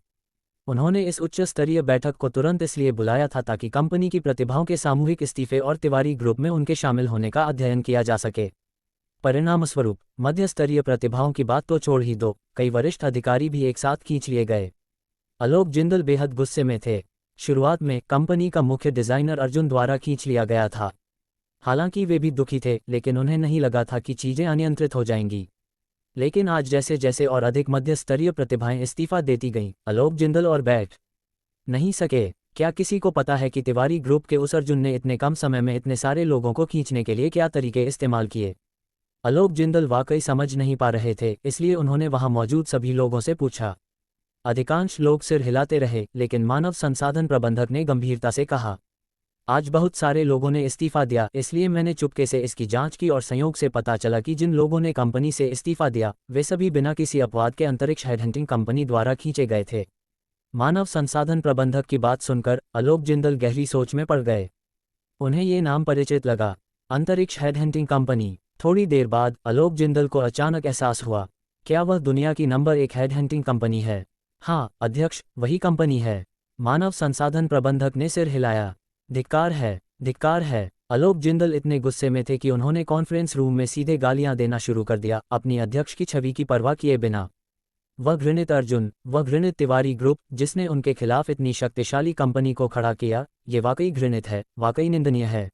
उन्होंने इस उच्च स्तरीय बैठक को तुरंत इसलिए बुलाया था ताकि कंपनी की प्रतिभाओं के सामूहिक इस्तीफे और तिवारी ग्रुप में उनके शामिल होने का अध्ययन किया जा सके। परिणामस्वरूप मध्य स्तरीय प्रतिभाओं की बात तो छोड़ ही दो, कई वरिष्ठ अधिकारी भी एक साथ खींच लिए गए। आलोक जिंदल बेहद गुस्से में थे। शुरुआत में कंपनी का मुख्य डिजाइनर अर्जुन द्वारा खींच लिया गया था। हालांकि वे भी दुखी थे, लेकिन उन्हें नहीं लगा था कि चीजें अनियंत्रित हो जाएंगी। लेकिन आज जैसे जैसे और अधिक मध्य स्तरीय प्रतिभाएं इस्तीफा देती गईं, आलोक जिंदल और बैठ नहीं सके। क्या किसी को पता है कि तिवारी ग्रुप के उस अर्जुन ने इतने कम समय में इतने सारे लोगों को खींचने के लिए क्या तरीके इस्तेमाल किए? आलोक जिंदल वाकई समझ नहीं पा रहे थे, इसलिए उन्होंने वहां मौजूद सभी लोगों से पूछा। अधिकांश लोग सिर हिलाते रहे, लेकिन मानव संसाधन प्रबंधक ने गंभीरता से कहा, आज बहुत सारे लोगों ने इस्तीफा दिया, इसलिए मैंने चुपके से इसकी जांच की और संयोग से पता चला कि जिन लोगों ने कंपनी से इस्तीफा दिया वे सभी बिना किसी अपवाद के अंतरिक्ष हेडहंटिंग कंपनी द्वारा खींचे गए थे। मानव संसाधन प्रबंधक की बात सुनकर आलोक जिंदल गहरी सोच में पड़ गए। उन्हें ये नाम परिचित लगा, अंतरिक्ष हेडहंटिंग कंपनी। थोड़ी देर बाद आलोक जिंदल को अचानक एहसास हुआ, क्या वह दुनिया की नंबर 1 हेडहंटिंग कंपनी है? हाँ अध्यक्ष, वही कंपनी है। मानव संसाधन प्रबंधक ने सिर हिलाया। धिक्कार है, धिक्कार है। आलोक जिंदल इतने गुस्से में थे कि उन्होंने कॉन्फ्रेंस रूम में सीधे गालियां देना शुरू कर दिया, अपनी अध्यक्ष की छवि की परवाह किए बिना। वह घृणित अर्जुन, वह घृणित तिवारी ग्रुप जिसने उनके खिलाफ इतनी शक्तिशाली कंपनी को खड़ा किया, ये वाकई घृणित है, वाकई निंदनीय है।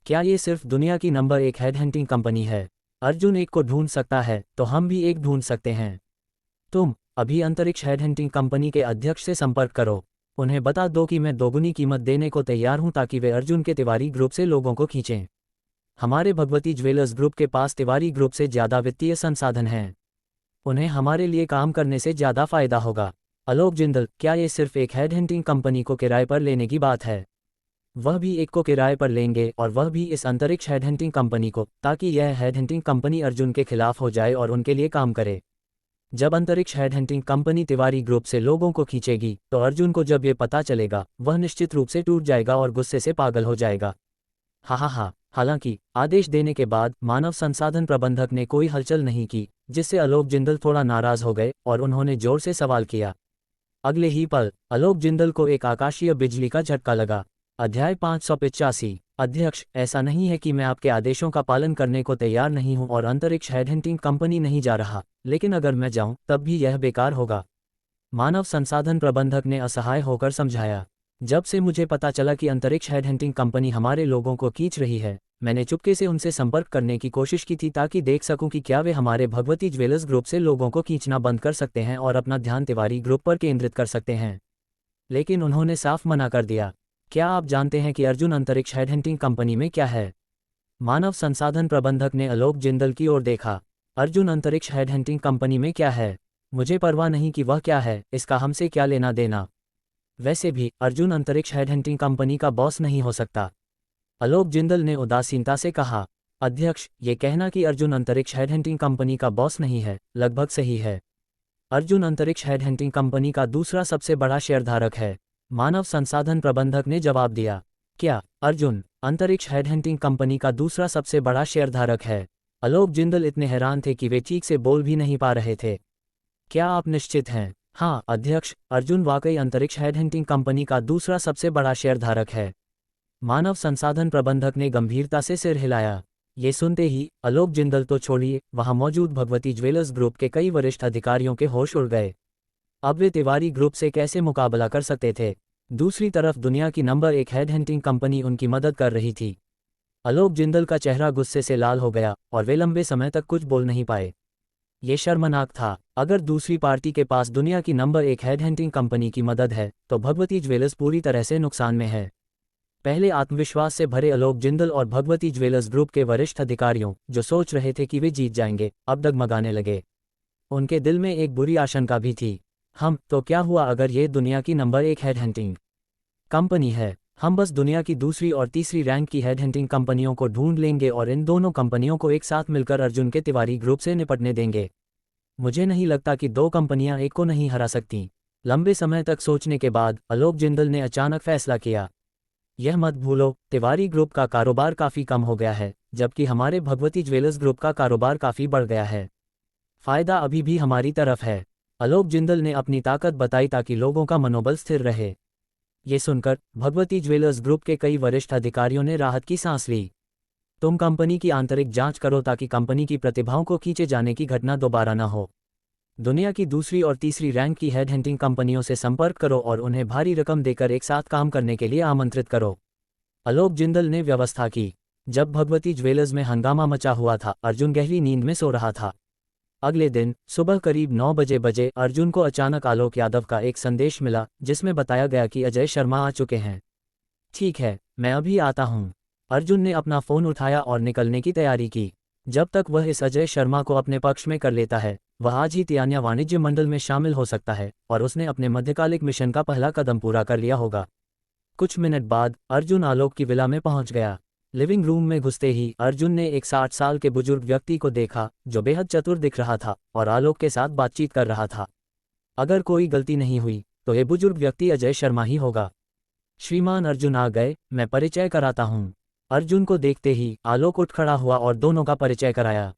क्या ये सिर्फ दुनिया की नंबर 1 हेडहंटिंग कंपनी है? अर्जुन एक को ढूंढ सकता है तो हम भी एक ढूंढ सकते हैं। तुम अभी अंतरिक्ष हेडहंटिंग कंपनी के अध्यक्ष से संपर्क करो। उन्हें बता दो कि मैं दोगुनी कीमत देने को तैयार हूं ताकि वे अर्जुन के तिवारी ग्रुप से लोगों को खींचें। हमारे भगवती ज्वेलर्स ग्रुप के पास तिवारी ग्रुप से ज़्यादा वित्तीय संसाधन हैं। उन्हें हमारे लिए काम करने से ज़्यादा फायदा होगा। आलोक जिंदल, क्या ये सिर्फ एक हेडहंटिंग कंपनी को किराए पर लेने की बात है? वह भी एक को किराए पर लेंगे, और वह भी इस अंतरिक्ष हेडहंटिंग कंपनी को, ताकि यह हेडहंटिंग कंपनी अर्जुन के खिलाफ हो जाए और उनके लिए काम करे। जब अंतरिक्ष हेडहंटिंग कंपनी तिवारी ग्रुप से लोगों को खींचेगी तो अर्जुन को जब ये पता चलेगा वह निश्चित रूप से टूट जाएगा और गुस्से से पागल हो जाएगा। हा। हालांकि आदेश देने के बाद मानव संसाधन प्रबंधक ने कोई हलचल नहीं की, जिससे आलोक जिंदल थोड़ा नाराज हो गए और उन्होंने जोर से सवाल किया। अगले ही पल आलोक जिंदल को एक आकाशीय बिजली का झटका लगा। अध्याय 585। अध्यक्ष, ऐसा नहीं है कि मैं आपके आदेशों का पालन करने को तैयार नहीं हूं और अंतरिक्ष हेडहंटिंग कंपनी नहीं जा रहा, लेकिन अगर मैं जाऊं तब भी यह बेकार होगा। मानव संसाधन प्रबंधक ने असहाय होकर समझाया। जब से मुझे पता चला कि अंतरिक्ष हेडहंटिंग कंपनी हमारे लोगों को खींच रही है, मैंने चुपके से उनसे संपर्क करने की कोशिश की थी ताकि देख सकूं कि क्या वे हमारे भगवती ज्वेलर्स ग्रुप से लोगों को खींचना बंद कर सकते हैं और अपना ध्यान तिवारी ग्रुप पर केंद्रित कर सकते हैं। लेकिन उन्होंने साफ मना कर दिया। क्या आप जानते हैं कि अर्जुन अंतरिक्ष हेडहंटिंग कंपनी में क्या है? मानव संसाधन प्रबंधक ने आलोक जिंदल की ओर देखा। अर्जुन अंतरिक्ष हेडहंटिंग कंपनी में क्या है? मुझे परवाह नहीं कि वह क्या है, इसका हमसे क्या लेना देना। वैसे भी अर्जुन अंतरिक्ष हेडहंटिंग कंपनी का बॉस नहीं हो सकता। आलोक जिंदल ने उदासीनता से कहा। अध्यक्ष, ये कहना कि अर्जुन अंतरिक्ष हेडहंटिंग कंपनी का बॉस नहीं है, लगभग सही है। अर्जुन अंतरिक्ष हेडहंटिंग कंपनी का दूसरा सबसे बड़ा शेयरधारक है, मानव संसाधन प्रबंधक ने जवाब दिया। क्या अर्जुन अंतरिक्ष हेडहंटिंग कंपनी का दूसरा सबसे बड़ा शेयरधारक है? आलोक जिंदल इतने हैरान थे कि वे ठीक से बोल भी नहीं पा रहे थे। क्या आप निश्चित हैं? हाँ अध्यक्ष, अर्जुन वाकई अंतरिक्ष हेडहंटिंग कंपनी का दूसरा सबसे बड़ा शेयरधारक है। मानव संसाधन प्रबंधक ने गंभीरता से सिर हिलाया। ये सुनते ही आलोक जिंदल तो छोड़िए, वहां मौजूद भगवती ज्वेलर्स ग्रुप के कई वरिष्ठ अधिकारियों के होश उड़ गए। अब वे तिवारी ग्रुप से कैसे मुकाबला कर सकते थे? दूसरी तरफ दुनिया की नंबर 1 हेडहंटिंग कंपनी उनकी मदद कर रही थी। आलोक जिंदल का चेहरा गुस्से से लाल हो गया और वे लंबे समय तक कुछ बोल नहीं पाए। ये शर्मनाक था। अगर दूसरी पार्टी के पास दुनिया की नंबर 1 हेडहंटिंग कंपनी की मदद है तो भगवती ज्वेलर्स पूरी तरह से नुकसान में है। पहले आत्मविश्वास से भरे आलोक जिंदल और भगवती ज्वेलर्स ग्रुप के वरिष्ठ अधिकारियों, जो सोच रहे थे कि वे जीत जाएंगे, अब डगमगाने लगे। उनके दिल में एक बुरी आशंका भी थी। तो क्या हुआ अगर ये दुनिया की नंबर 1 हेडहंटिंग कंपनी है? हम बस दुनिया की दूसरी और तीसरी रैंक की हेडहंटिंग कंपनियों को ढूंढ लेंगे और इन दोनों कंपनियों को एक साथ मिलकर अर्जुन के तिवारी ग्रुप से निपटने देंगे। मुझे नहीं लगता कि दो कंपनियां एक को नहीं हरा सकती। लंबे समय तक सोचने के बाद आलोक जिंदल ने अचानक फैसला किया। यह मत भूलो, तिवारी ग्रुप का कारोबार काफ़ी कम हो गया है, जबकि हमारे भगवती ज्वेलर्स ग्रुप का कारोबार काफ़ी बढ़ गया है। फायदा अभी भी हमारी तरफ है। आलोक जिंदल ने अपनी ताकत बताई ताकि लोगों का मनोबल स्थिर रहे। ये सुनकर भगवती ज्वेलर्स ग्रुप के कई वरिष्ठ अधिकारियों ने राहत की सांस ली। तुम कंपनी की आंतरिक जांच करो ताकि कंपनी की प्रतिभाओं को खींचे जाने की घटना दोबारा न हो। दुनिया की दूसरी और तीसरी रैंक की हेडहंटिंग कंपनियों से संपर्क करो और उन्हें भारी रकम देकर एक साथ काम करने के लिए आमंत्रित करो। आलोक जिंदल ने व्यवस्था की। जब भगवती ज्वेलर्स में हंगामा मचा हुआ था, अर्जुन गहरी नींद में सो रहा था। अगले दिन सुबह करीब 9 बजे अर्जुन को अचानक आलोक यादव का एक संदेश मिला, जिसमें बताया गया कि अजय शर्मा आ चुके हैं। ठीक है, मैं अभी आता हूँ। अर्जुन ने अपना फ़ोन उठाया और निकलने की तैयारी की। जब तक वह इस अजय शर्मा को अपने पक्ष में कर लेता है, वह आज ही तियानिया वाणिज्य मंडल में शामिल हो सकता है और उसने अपने मध्यकालिक मिशन का पहला कदम पूरा कर लिया होगा। कुछ मिनट बाद अर्जुन आलोक की विला में पहुंच गया। लिविंग रूम में घुसते ही अर्जुन ने एक 60 साल के बुजुर्ग व्यक्ति को देखा, जो बेहद चतुर दिख रहा था और आलोक के साथ बातचीत कर रहा था। अगर कोई गलती नहीं हुई तो ये बुजुर्ग व्यक्ति अजय शर्मा ही होगा। श्रीमान अर्जुन आ गए, मैं परिचय कराता हूँ। अर्जुन को देखते ही आलोक उठ खड़ा हुआ और दोनों का परिचय कराया।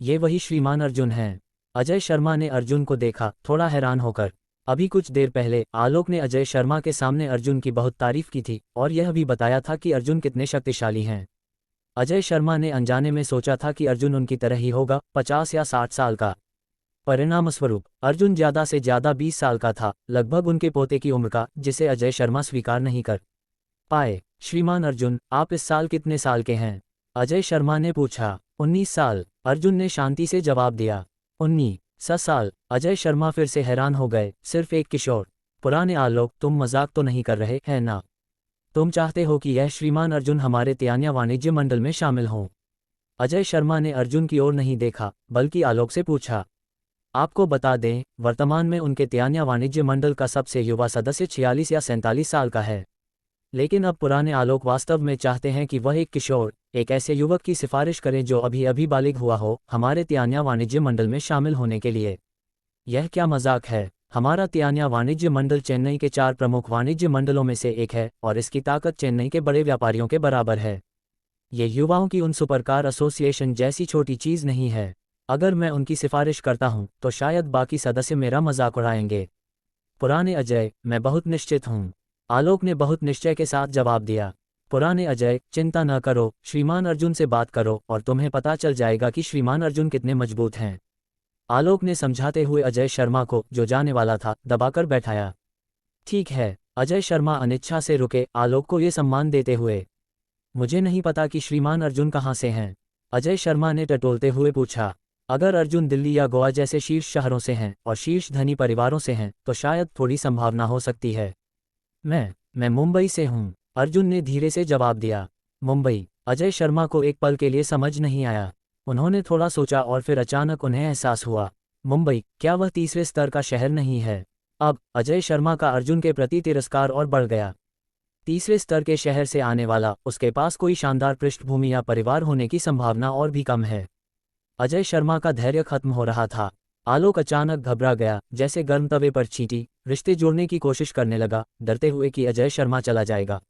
ये वही श्रीमान अर्जुन हैं। अजय शर्मा ने अर्जुन को देखा, थोड़ा हैरान होकर। अभी कुछ देर पहले आलोक ने अजय शर्मा के सामने अर्जुन की बहुत तारीफ की थी और यह भी बताया था कि अर्जुन कितने शक्तिशाली हैं। अजय शर्मा ने अनजाने में सोचा था कि अर्जुन उनकी तरह ही होगा, 50 या 60 साल का। परिणामस्वरूप अर्जुन ज्यादा से ज्यादा 20 साल का था, लगभग उनके पोते की उम्र का, जिसे अजय शर्मा स्वीकार नहीं कर पाए। श्रीमान अर्जुन, आप इस साल कितने साल के हैं? अजय शर्मा ने पूछा। 19 साल, अर्जुन ने शांति से जवाब दिया। 19 साल, अजय शर्मा फिर से हैरान हो गए। सिर्फ एक किशोर? पुराने आलोक, तुम मजाक तो नहीं कर रहे हैं ना? तुम चाहते हो कि यह श्रीमान अर्जुन हमारे त्यान्या वाणिज्य मंडल में शामिल हों? अजय शर्मा ने अर्जुन की ओर नहीं देखा, बल्कि आलोक से पूछा। आपको बता दें, वर्तमान में उनके त्यान्या वाणिज्य मंडल का सबसे युवा सदस्य 46 या 47 साल का है। लेकिन अब पुराने आलोक वास्तव में चाहते हैं कि वह एक किशोर, एक ऐसे युवक की सिफारिश करें जो अभी अभी बालिग हुआ हो, हमारे त्यान्या वाणिज्य मंडल में शामिल होने के लिए। यह क्या मजाक है? हमारा त्यान्या वाणिज्य मंडल चेन्नई के 4 प्रमुख वाणिज्य मंडलों में से एक है और इसकी ताकत चेन्नई के बड़े व्यापारियों के बराबर है। ये युवाओं की उन सुपरकार एसोसिएशन जैसी छोटी चीज़ नहीं है। अगर मैं उनकी सिफारिश करता हूं, तो शायद बाकी सदस्य मेरा मजाक उड़ाएंगे। पुराने अजय, मैं बहुत निश्चित हूं, आलोक ने बहुत निश्चय के साथ जवाब दिया। पुराने अजय, चिंता न करो, श्रीमान अर्जुन से बात करो और तुम्हें पता चल जाएगा कि श्रीमान अर्जुन कितने मजबूत हैं। आलोक ने समझाते हुए अजय शर्मा को, जो जाने वाला था, दबाकर बैठाया। ठीक है, अजय शर्मा अनिच्छा से रुके, आलोक को ये सम्मान देते हुए। मुझे नहीं पता कि श्रीमान अर्जुन कहाँ से हैं, अजय शर्मा ने टटोलते हुए पूछा। अगर अर्जुन दिल्ली या गोवा जैसे शीर्ष शहरों से हैं और शीर्ष धनी परिवारों से हैं, तो शायद थोड़ी संभावना हो सकती है। मैं मुंबई से हूँ, अर्जुन ने धीरे से जवाब दिया। मुंबई? अजय शर्मा को एक पल के लिए समझ नहीं आया। उन्होंने थोड़ा सोचा और फिर अचानक उन्हें एहसास हुआ, मुंबई, क्या वह तीसरे स्तर का शहर नहीं है? अब अजय शर्मा का अर्जुन के प्रति तिरस्कार और बढ़ गया। तीसरे स्तर के शहर से आने वाला, उसके पास कोई शानदार पृष्ठभूमि या परिवार होने की संभावना और भी कम है। अजय शर्मा का धैर्य खत्म हो रहा था। आलोक अचानक घबरा गया, जैसे गर्म तवे पर चींटी, रिश्ते जोड़ने की कोशिश करने लगा, डरते हुए कि अजय शर्मा चला जाएगा।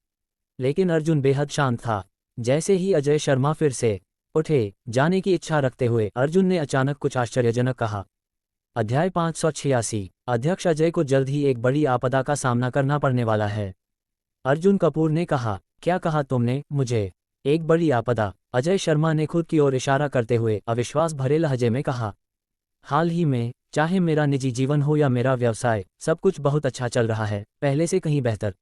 लेकिन अर्जुन बेहद शांत था। जैसे ही अजय शर्मा फिर से उठे, जाने की इच्छा रखते हुए, अर्जुन ने अचानक कुछ आश्चर्यजनक कहा। अध्याय 586। अध्यक्ष अजय को जल्द ही एक बड़ी आपदा का सामना करना पड़ने वाला है। अर्जुन कपूर ने कहा। क्या कहा तुमने? मुझे एक बड़ी आपदा? अजय शर्मा ने खुद की ओर इशारा करते हुए अविश्वास भरे लहजे में कहा। हाल ही में, चाहे मेरा निजी जीवन हो या मेरा व्यवसाय, सब कुछ बहुत अच्छा चल रहा है, पहले से कहीं बेहतर।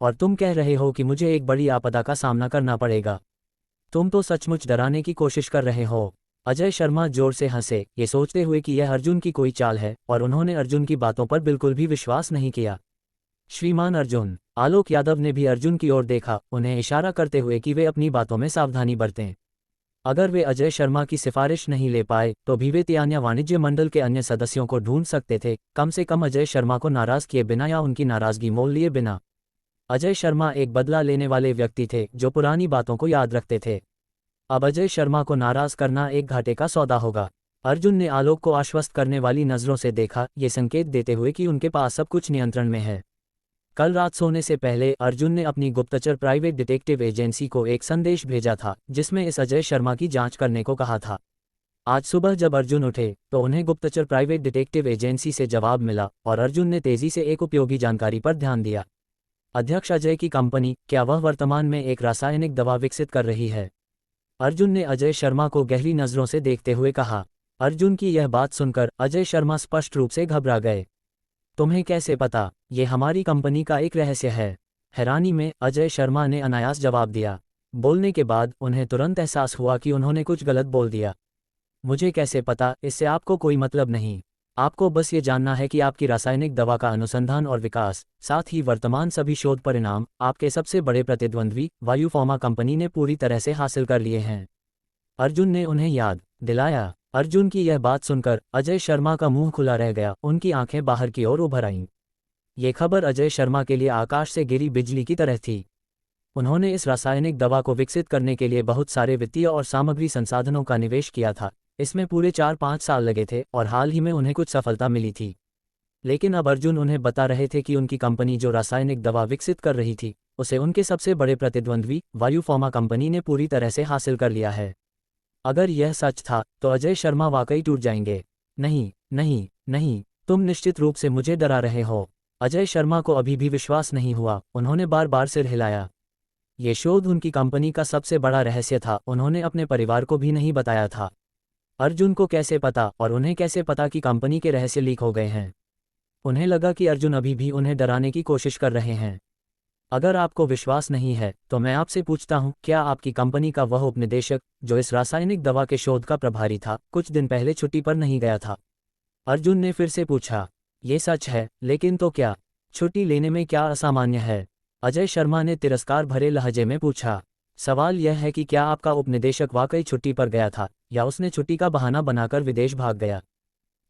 और तुम कह रहे हो कि मुझे एक बड़ी आपदा का सामना करना पड़ेगा? तुम तो सचमुच डराने की कोशिश कर रहे हो। अजय शर्मा जोर से हंसे, ये सोचते हुए कि यह अर्जुन की कोई चाल है, और उन्होंने अर्जुन की बातों पर बिल्कुल भी विश्वास नहीं किया। श्रीमान अर्जुन, आलोक यादव ने भी अर्जुन की ओर देखा, उन्हें इशारा करते हुए कि वे अपनी बातों में सावधानी बरतें। अगर वे अजय शर्मा की सिफारिश नहीं ले पाए, तो भी वे त्यान्या वाणिज्य मंडल के अन्य सदस्यों को ढूंढ सकते थे, कम से कम अजय शर्मा को नाराज किए बिना या उनकी नाराजगी मोल लिए बिना। अजय शर्मा एक बदला लेने वाले व्यक्ति थे, जो पुरानी बातों को याद रखते थे। अब अजय शर्मा को नाराज करना एक घाटे का सौदा होगा। अर्जुन ने आलोक को आश्वस्त करने वाली नज़रों से देखा, ये संकेत देते हुए कि उनके पास सब कुछ नियंत्रण में है। कल रात सोने से पहले अर्जुन ने अपनी गुप्तचर प्राइवेट डिटेक्टिव एजेंसी को एक संदेश भेजा था, जिसमें इस अजय शर्मा की जांच करने को कहा था। आज सुबह जब अर्जुन उठे, तो उन्हें गुप्तचर प्राइवेट डिटेक्टिव एजेंसी से जवाब मिला, और अर्जुन ने तेजी से एक उपयोगी जानकारी पर ध्यान दिया। अध्यक्ष अजय की कंपनी, क्या वह वर्तमान में एक रासायनिक दवा विकसित कर रही है? अर्जुन ने अजय शर्मा को गहरी नज़रों से देखते हुए कहा। अर्जुन की यह बात सुनकर अजय शर्मा स्पष्ट रूप से घबरा गए। तुम्हें कैसे पता? ये हमारी कंपनी का एक रहस्य है। हैरानी में अजय शर्मा ने अनायास जवाब दिया। बोलने के बाद उन्हें तुरंत एहसास हुआ कि उन्होंने कुछ गलत बोल दिया। मुझे कैसे पता, इससे आपको कोई मतलब नहीं। आपको बस ये जानना है कि आपकी रासायनिक दवा का अनुसंधान और विकास, साथ ही वर्तमान सभी शोध परिणाम, आपके सबसे बड़े प्रतिद्वंद्वी वायु फार्मा कंपनी ने पूरी तरह से हासिल कर लिए हैं। अर्जुन ने उन्हें याद दिलाया। अर्जुन की यह बात सुनकर अजय शर्मा का मुंह खुला रह गया, उनकी आंखें बाहर की ओर उभर आईं। ये खबर अजय शर्मा के लिए आकाश से गिरी बिजली की तरह थी। उन्होंने इस रासायनिक दवा को विकसित करने के लिए बहुत सारे वित्तीय और सामग्री संसाधनों का निवेश किया था। इसमें पूरे 4-5 साल लगे थे और हाल ही में उन्हें कुछ सफलता मिली थी। लेकिन अब अर्जुन उन्हें बता रहे थे कि उनकी कंपनी जो रासायनिक दवा विकसित कर रही थी, उसे उनके सबसे बड़े प्रतिद्वंद्वी वायु फार्मा कंपनी ने पूरी तरह से हासिल कर लिया है। अगर यह सच था, तो अजय शर्मा वाकई टूट जाएंगे। नहीं नहीं नहीं, तुम निश्चित रूप से मुझे डरा रहे हो। अजय शर्मा को अभी भी विश्वास नहीं हुआ, उन्होंने बार बार सिर हिलाया। ये शोध उनकी कंपनी का सबसे बड़ा रहस्य था, उन्होंने अपने परिवार को भी नहीं बताया था। अर्जुन को कैसे पता, और उन्हें कैसे पता कि कंपनी के रहस्य लीक हो गए हैं? उन्हें लगा कि अर्जुन अभी भी उन्हें डराने की कोशिश कर रहे हैं। अगर आपको विश्वास नहीं है तो मैं आपसे पूछता हूं, क्या आपकी कंपनी का वह उपनिदेशक जो इस रासायनिक दवा के शोध का प्रभारी था, कुछ दिन पहले छुट्टी पर नहीं गया था? अर्जुन ने फिर से पूछा। ये सच है, लेकिन तो क्या? छुट्टी लेने में क्या असामान्य है? अजय शर्मा ने तिरस्कार भरे लहजे में पूछा। सवाल यह है कि क्या आपका उपनिदेशक वाकई छुट्टी पर गया था, या उसने छुट्टी का बहाना बनाकर विदेश भाग गया?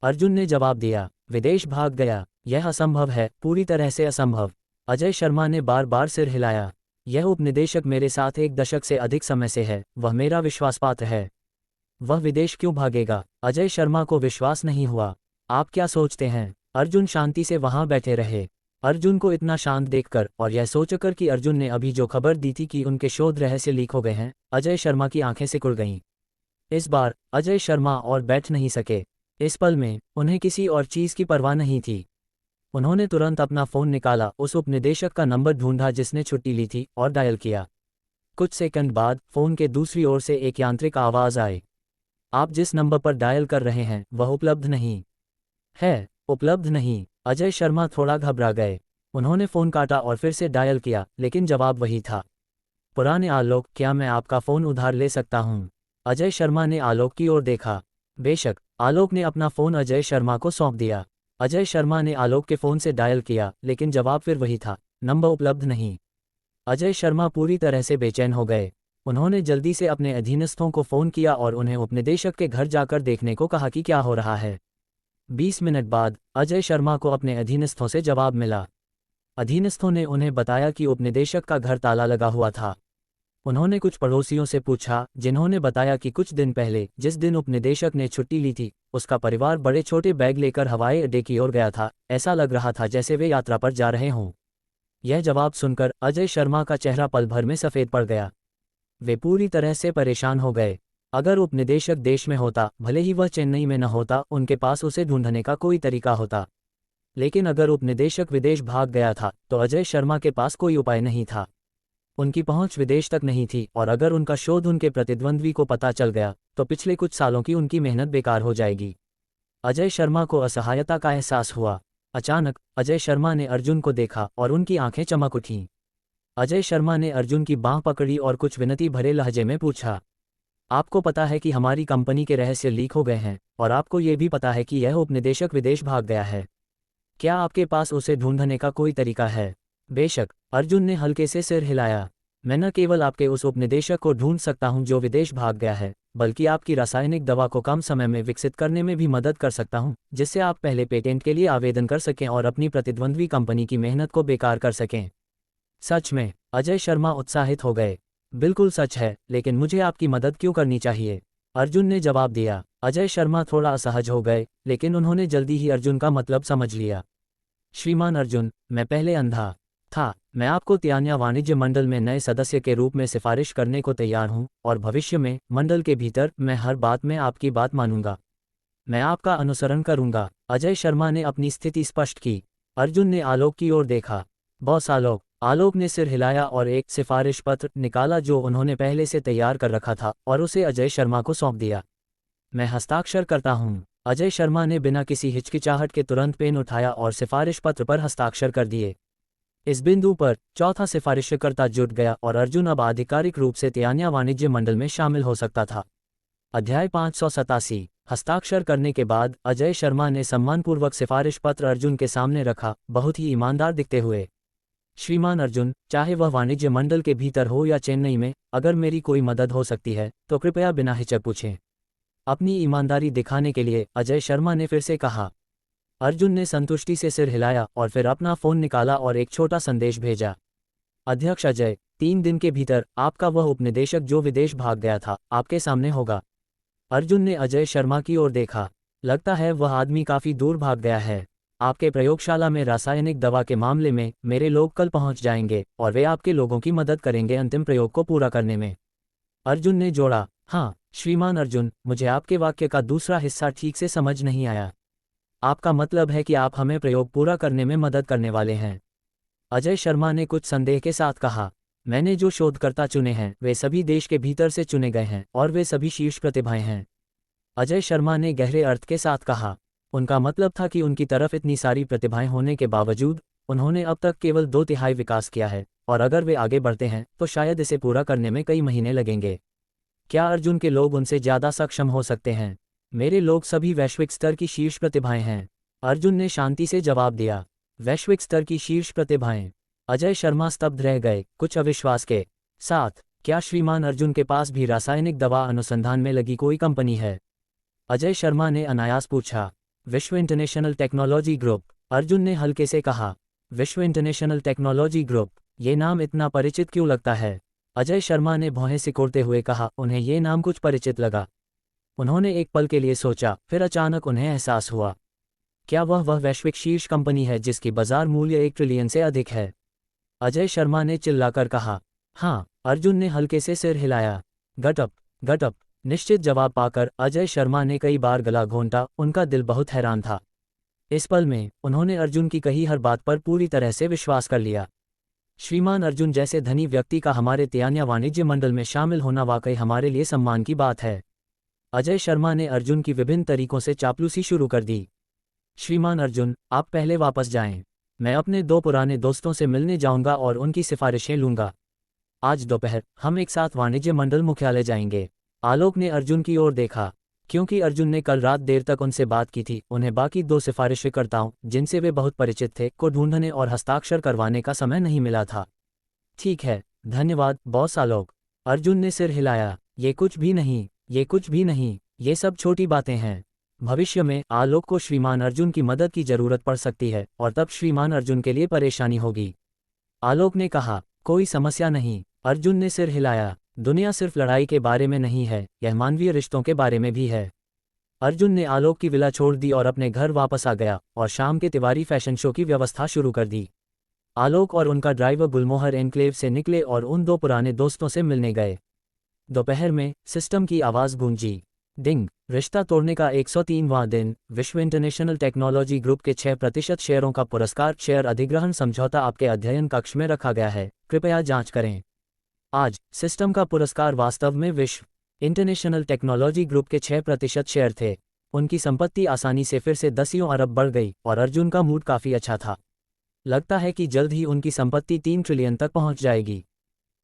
अर्जुन ने जवाब दिया, विदेश भाग गया? यह असंभव है, पूरी तरह से असंभव। अजय शर्मा ने बार बार सिर हिलाया। यह उपनिदेशक मेरे साथ 1 दशक से अधिक समय से है, वह मेरा विश्वासपात्र है। वह विदेश क्यों भागेगा? अजय शर्मा को विश्वास नहीं हुआ। आप क्या सोचते हैं? अर्जुन शांति से वहां बैठे रहे। अर्जुन को इतना शांत देखकर और यह सोचकर कि अर्जुन ने अभी जो खबर दी थी कि उनके शोध रहस्य लीक हो गए हैं, अजय शर्मा की आंखें सिकुड़ गईं। इस बार अजय शर्मा और बैठ नहीं सके। इस पल में उन्हें किसी और चीज की परवाह नहीं थी। उन्होंने तुरंत अपना फोन निकाला, उस उपनिदेशक का नंबर ढूंढा जिसने छुट्टी ली थी, और डायल किया। कुछ सेकंड बाद फोन के दूसरी ओर से एक यांत्रिक आवाज आई। आप जिस नंबर पर डायल कर रहे हैं वह उपलब्ध नहीं है। उपलब्ध नहीं? अजय शर्मा थोड़ा घबरा गए। उन्होंने फोन काटा और फिर से डायल किया, लेकिन जवाब वही था। पुराने आलोक, क्या मैं आपका फोन उधार ले सकता हूं? अजय शर्मा ने आलोक की ओर देखा। बेशक। आलोक ने अपना फोन अजय शर्मा को सौंप दिया। अजय शर्मा ने आलोक के फोन से डायल किया, लेकिन जवाब फिर वही था, नंबर उपलब्ध नहीं। अजय शर्मा पूरी तरह से बेचैन हो गए। उन्होंने जल्दी से अपने अधीनस्थों को फोन किया और उन्हें उपनिदेशक के घर जाकर देखने को कहा कि क्या हो रहा है। 20 मिनट बाद अजय शर्मा को अपने अधीनस्थों से जवाब मिला। अधीनस्थों ने उन्हें बताया कि उपनिदेशक का घर ताला लगा हुआ था। उन्होंने कुछ पड़ोसियों से पूछा, जिन्होंने बताया कि कुछ दिन पहले जिस दिन उपनिदेशक ने छुट्टी ली थी, उसका परिवार बड़े छोटे बैग लेकर हवाई अड्डे की ओर गया था। ऐसा लग रहा था जैसे वे यात्रा पर जा रहे हों। यह जवाब सुनकर अजय शर्मा का चेहरा पल भर में सफ़ेद पड़ गया। वे पूरी तरह से परेशान हो गए। अगर उपनिदेशक देश में होता, भले ही वह चेन्नई में न होता, उनके पास उसे ढूंढने का कोई तरीका होता। लेकिन अगर उपनिदेशक विदेश भाग गया था तो अजय शर्मा के पास कोई उपाय नहीं था। उनकी पहुंच विदेश तक नहीं थी, और अगर उनका शोध उनके प्रतिद्वंद्वी को पता चल गया तो पिछले कुछ सालों की उनकी मेहनत बेकार हो जाएगी। अजय शर्मा को असहायता का एहसास हुआ। अचानक अजय शर्मा ने अर्जुन को देखा और उनकी आंखें चमक उठीं। अजय शर्मा ने अर्जुन की बांह पकड़ी और कुछ विनती भरे लहजे में पूछा, आपको पता है कि हमारी कंपनी के रहस्य लीक हो गए हैं, और आपको ये भी पता है कि यह उपनिदेशक विदेश भाग गया है। क्या आपके पास उसे ढूंढने का कोई तरीका है? बेशक। अर्जुन ने हल्के से सिर हिलाया। मैं न केवल आपके उस उपनिदेशक को ढूंढ सकता हूं जो विदेश भाग गया है, बल्कि आपकी रासायनिक दवा को कम समय में विकसित करने में भी मदद कर सकता हूं, जिससे आप पहले पेटेंट के लिए आवेदन कर सकें और अपनी प्रतिद्वंद्वी कंपनी की मेहनत को बेकार कर सकें। सच में? अजय शर्मा उत्साहित हो गए। बिल्कुल सच है, लेकिन मुझे आपकी मदद क्यों करनी चाहिए? अर्जुन ने जवाब दिया। अजय शर्मा थोड़ा असहज हो गए, लेकिन उन्होंने जल्दी ही अर्जुन का मतलब समझ लिया। श्रीमान अर्जुन, मैं पहले अंधा था। मैं आपको तियान्या वाणिज्य मंडल में नए सदस्य के रूप में सिफारिश करने को तैयार हूं, और भविष्य में मंडल के भीतर मैं हर बात में आपकी बात मानूंगा। मैं आपका अनुसरण करूंगा। अजय शर्मा ने अपनी स्थिति स्पष्ट की। अर्जुन ने आलोक की ओर देखा। बॉस आलोक। आलोक ने सिर हिलाया और एक सिफारिश पत्र निकाला जो उन्होंने पहले से तैयार कर रखा था, और उसे अजय शर्मा को सौंप दिया। मैं हस्ताक्षर करता हूं। अजय शर्मा ने बिना किसी हिचकिचाहट के तुरंत पेन उठाया और सिफारिश पत्र पर हस्ताक्षर कर दिए। इस बिंदु पर चौथा सिफारिशकर्ता जुट गया और अर्जुन अब आधिकारिक रूप से तियान्या वाणिज्य मंडल में शामिल हो सकता था। अध्याय 587। हस्ताक्षर करने के बाद अजय शर्मा ने सम्मानपूर्वक सिफारिश पत्र अर्जुन के सामने रखा, बहुत ही ईमानदार दिखते हुए। श्रीमान अर्जुन, चाहे वह वाणिज्य मंडल के भीतर हो या चेन्नई में, अगर मेरी कोई मदद हो सकती है तो कृपया बिना हिचक पूछें। अपनी ईमानदारी दिखाने के लिए अजय शर्मा ने फिर से कहा। अर्जुन ने संतुष्टि से सिर हिलाया और फिर अपना फोन निकाला और एक छोटा संदेश भेजा। अध्यक्ष अजय, 3 दिन के भीतर आपका वह उपनिदेशक जो विदेश भाग गया था आपके सामने होगा। अर्जुन ने अजय शर्मा की ओर देखा। लगता है वह आदमी काफी दूर भाग गया है। आपके प्रयोगशाला में रासायनिक दवा के मामले में मेरे लोग कल पहुंच जाएंगे और वे आपके लोगों की मदद करेंगे अंतिम प्रयोग को पूरा करने में। अर्जुन ने जोड़ा। हाँ श्रीमान अर्जुन, मुझे आपके वाक्य का दूसरा हिस्सा ठीक से समझ नहीं आया। आपका मतलब है कि आप हमें प्रयोग पूरा करने में मदद करने वाले हैं? अजय शर्मा ने कुछ संदेह के साथ कहा। मैंने जो शोधकर्ता चुने हैं वे सभी देश के भीतर से चुने गए हैं और वे सभी शीर्ष प्रतिभाएं हैं। अजय शर्मा ने गहरे अर्थ के साथ कहा। उनका मतलब था कि उनकी तरफ इतनी सारी प्रतिभाएं होने के बावजूद उन्होंने अब तक केवल 2/3 विकास किया है, और अगर वे आगे बढ़ते हैं तो शायद इसे पूरा करने में कई महीने लगेंगे। क्या अर्जुन के लोग उनसे ज़्यादा सक्षम हो सकते हैं? मेरे लोग सभी वैश्विक स्तर की शीर्ष प्रतिभाएं हैं, अर्जुन ने शांति से जवाब दिया। वैश्विक स्तर की शीर्ष प्रतिभाएं? अजय शर्मा स्तब्ध रह गए, कुछ अविश्वास के साथ। क्या श्रीमान अर्जुन के पास भी रासायनिक दवा अनुसंधान में लगी कोई कंपनी है? अजय शर्मा ने अनायास पूछा। विश्व इंटरनेशनल टेक्नोलॉजी ग्रुप, अर्जुन ने हल्के से कहा। विश्व इंटरनेशनल टेक्नोलॉजी ग्रुप, ये नाम इतना परिचित क्यों लगता है? अजय शर्मा ने भौहें सिकोड़ते हुए कहा, उन्हें ये नाम कुछ परिचित लगा। उन्होंने एक पल के लिए सोचा, फिर अचानक उन्हें एहसास हुआ। क्या वह वैश्विक शीर्ष कंपनी है जिसकी बाजार मूल्य 1 ट्रिलियन से अधिक है? अजय शर्मा ने चिल्लाकर कहा। हाँ, अर्जुन ने हल्के से सिर हिलाया। गटअप गटअप, निश्चित जवाब पाकर अजय शर्मा ने कई बार गला घोंटा, उनका दिल बहुत हैरान था। इस पल में उन्होंने अर्जुन की कही हर बात पर पूरी तरह से विश्वास कर लिया। श्रीमान अर्जुन जैसे धनी व्यक्ति का हमारे तियान्या वाणिज्य मंडल में शामिल होना वाकई हमारे लिए सम्मान की बात है। अजय शर्मा ने अर्जुन की विभिन्न तरीकों से चापलूसी शुरू कर दी। श्रीमान अर्जुन, आप पहले वापस जाएं। मैं अपने 2 पुराने दोस्तों से मिलने जाऊंगा और उनकी सिफारिशें लूंगा। आज दोपहर हम एक साथ वाणिज्य मंडल मुख्यालय जाएंगे। आलोक ने अर्जुन की ओर देखा। क्योंकि अर्जुन ने कल रात देर तक उनसे बात की थी, उन्हें बाकी 2 सिफारिशकर्ताओं, जिनसे वे बहुत परिचित थे, को ढूंढने और हस्ताक्षर करवाने का समय नहीं मिला था। ठीक है, धन्यवाद बॉस आलोक, अर्जुन ने सिर हिलाया। ये कुछ भी नहीं, ये कुछ भी नहीं, ये सब छोटी बातें हैं। भविष्य में आलोक को श्रीमान अर्जुन की मदद की जरूरत पड़ सकती है और तब श्रीमान अर्जुन के लिए परेशानी होगी। आलोक ने कहा। कोई समस्या नहीं, अर्जुन ने सिर हिलाया। दुनिया सिर्फ लड़ाई के बारे में नहीं है, यह मानवीय रिश्तों के बारे में भी है। अर्जुन ने आलोक की विला छोड़ दी और अपने घर वापस आ गया और शाम के तिवारी फैशन शो की व्यवस्था शुरू कर दी। आलोक और उनका ड्राइवर गुलमोहर एनक्लेव से निकले और उन 2 पुराने दोस्तों से मिलने गए। दोपहर में सिस्टम की आवाज़ गूंजी। डिंग, रिश्ता तोड़ने का 103वां दिन। विश्व इंटरनेशनल टेक्नोलॉजी ग्रुप के 6% शेयरों का पुरस्कार शेयर अधिग्रहण समझौता आपके अध्ययन कक्ष में रखा गया है, कृपया जांच करें। आज सिस्टम का पुरस्कार वास्तव में विश्व इंटरनेशनल टेक्नोलॉजी ग्रुप के 6% शेयर थे। उनकी संपत्ति आसानी से फिर से 10 अरब बढ़ गई और अर्जुन का मूड काफ़ी अच्छा था। लगता है कि जल्द ही उनकी संपत्ति 3 ट्रिलियन तक पहुंच जाएगी।